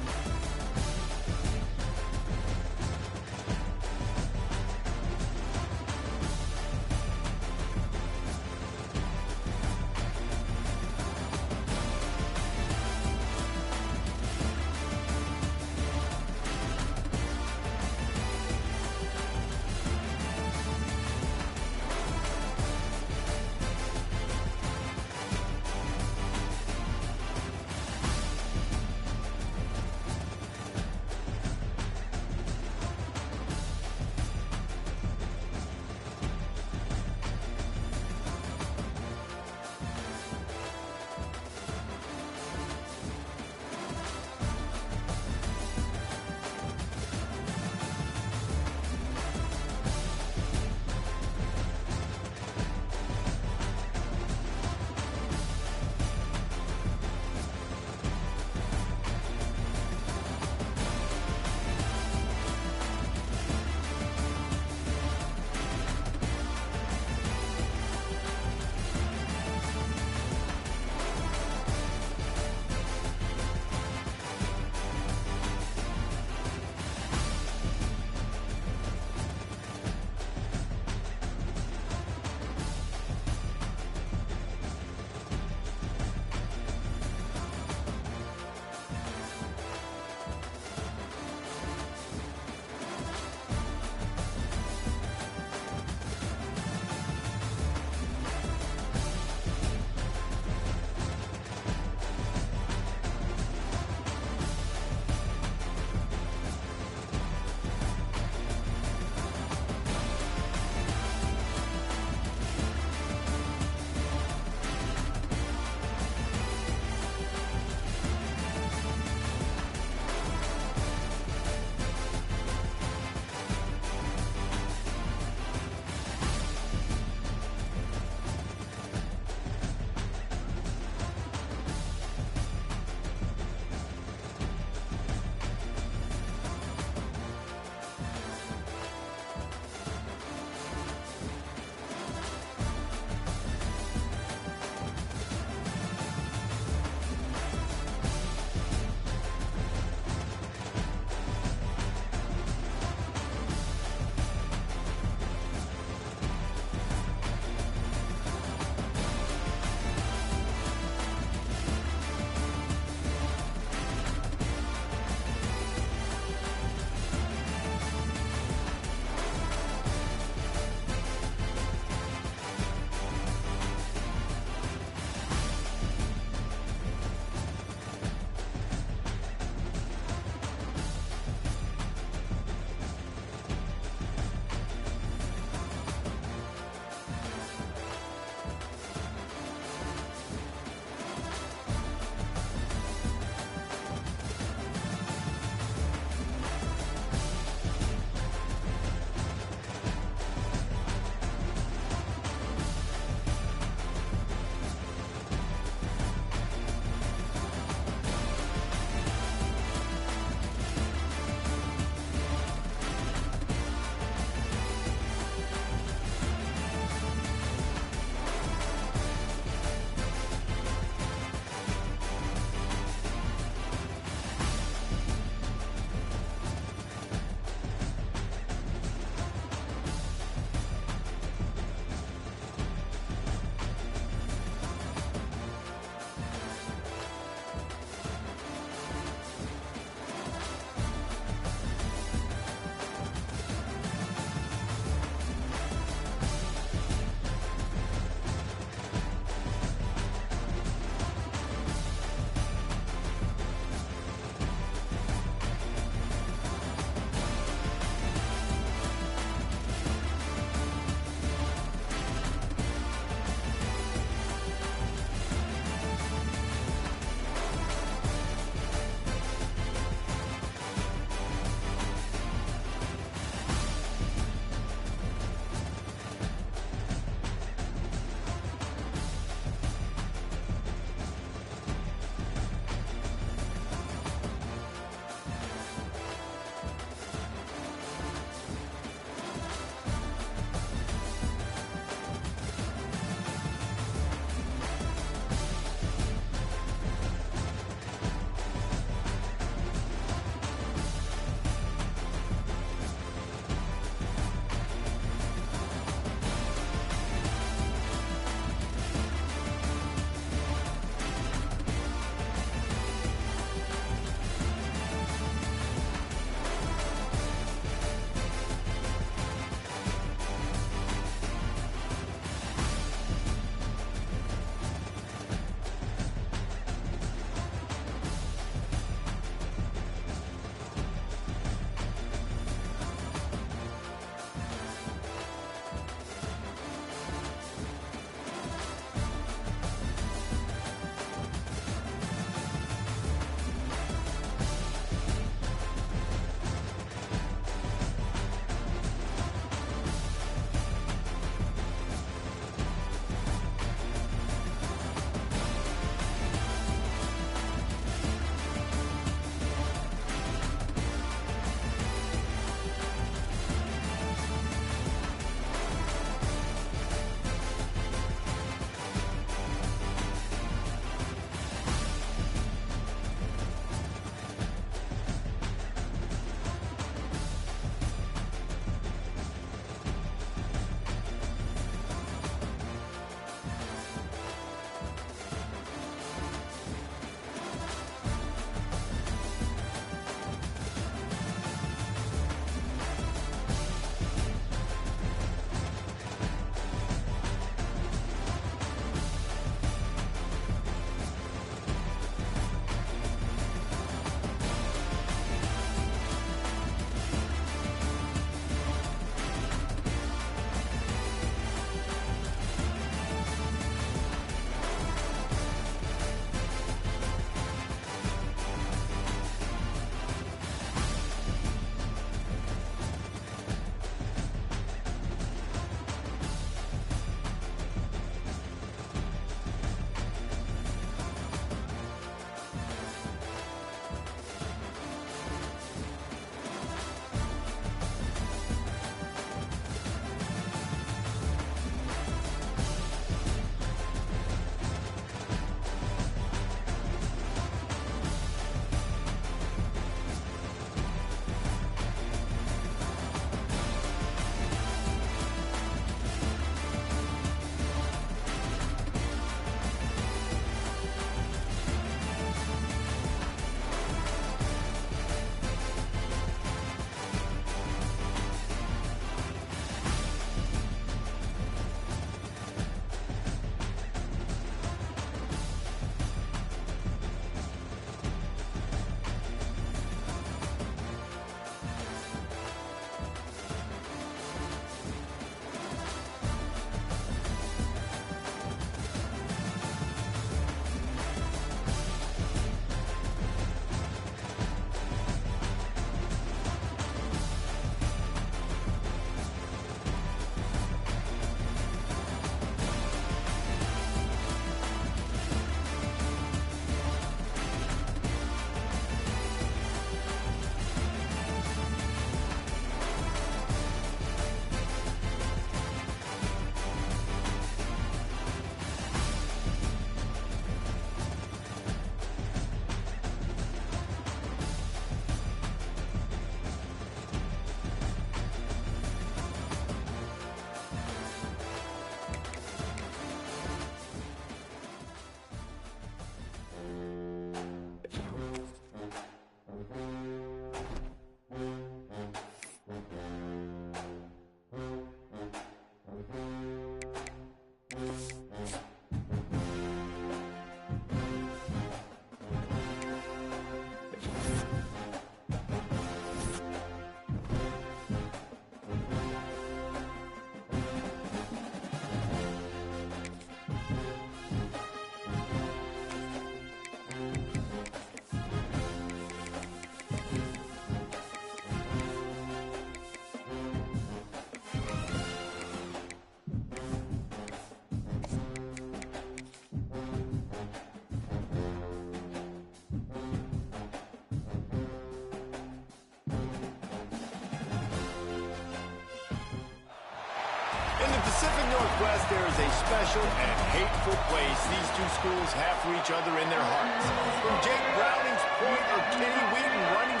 In the Pacific Northwest, there is a special and hateful place these two schools have for each other in their hearts. From Jake Browning's point or Kenny Wheaton running...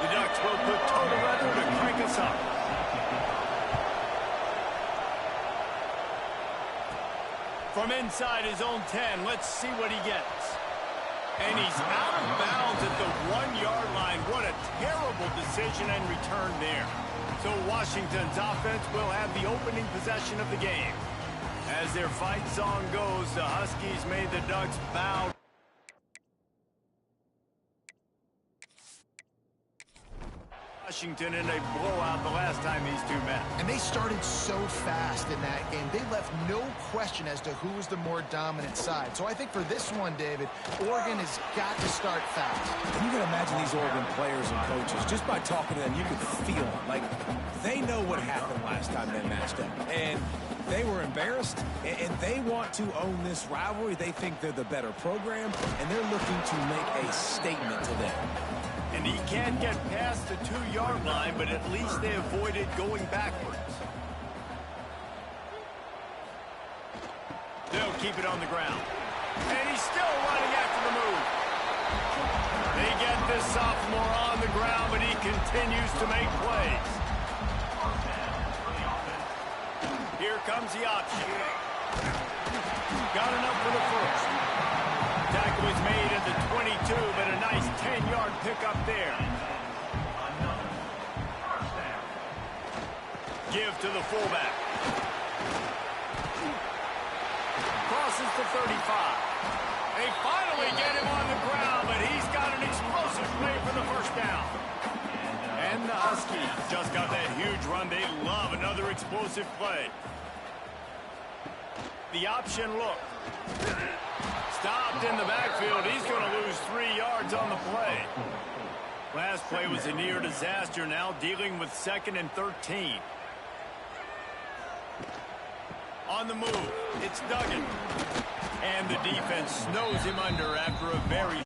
The Ducks will put total weather to crank us up. From inside his own 10, let's see what he gets. And he's out of bounds at the 1-yard line. What a terrible decision and return there. So Washington's offense will have the opening possession of the game. As their fight song goes, the Huskies made the Ducks bow. Washington in a blowout the last time these two met. And they started so fast in that game. They left no question as to who was the more dominant side. So I think for this one, David, Oregon has got to start fast. And you can imagine these Oregon players and coaches, just by talking to them, you could feel it. Like, they know what happened last time they matched up. And they were embarrassed, and they want to own this rivalry. They think they're the better program, and they're looking to make a statement to them. And he can't get past the 2-yard line, but at least they avoided going backwards. They'll keep it on the ground. And he's still running after the move. They get this sophomore on the ground, but he continues to make plays. Here comes the option. Got enough for the first. Tackle was made at the 22, but a nice 10-yard pickup there. Give to the fullback. Crosses to 35. They finally get him on the ground, but he's got an explosive play for the first down. And the Huskies just got that huge run. They love another explosive play. The option look. Stopped in the backfield. He's going to lose 3 yards on the play. Last play was a near disaster. Now dealing with 2nd and 13. On the move, it's Duggan. And the defense snows him under after a very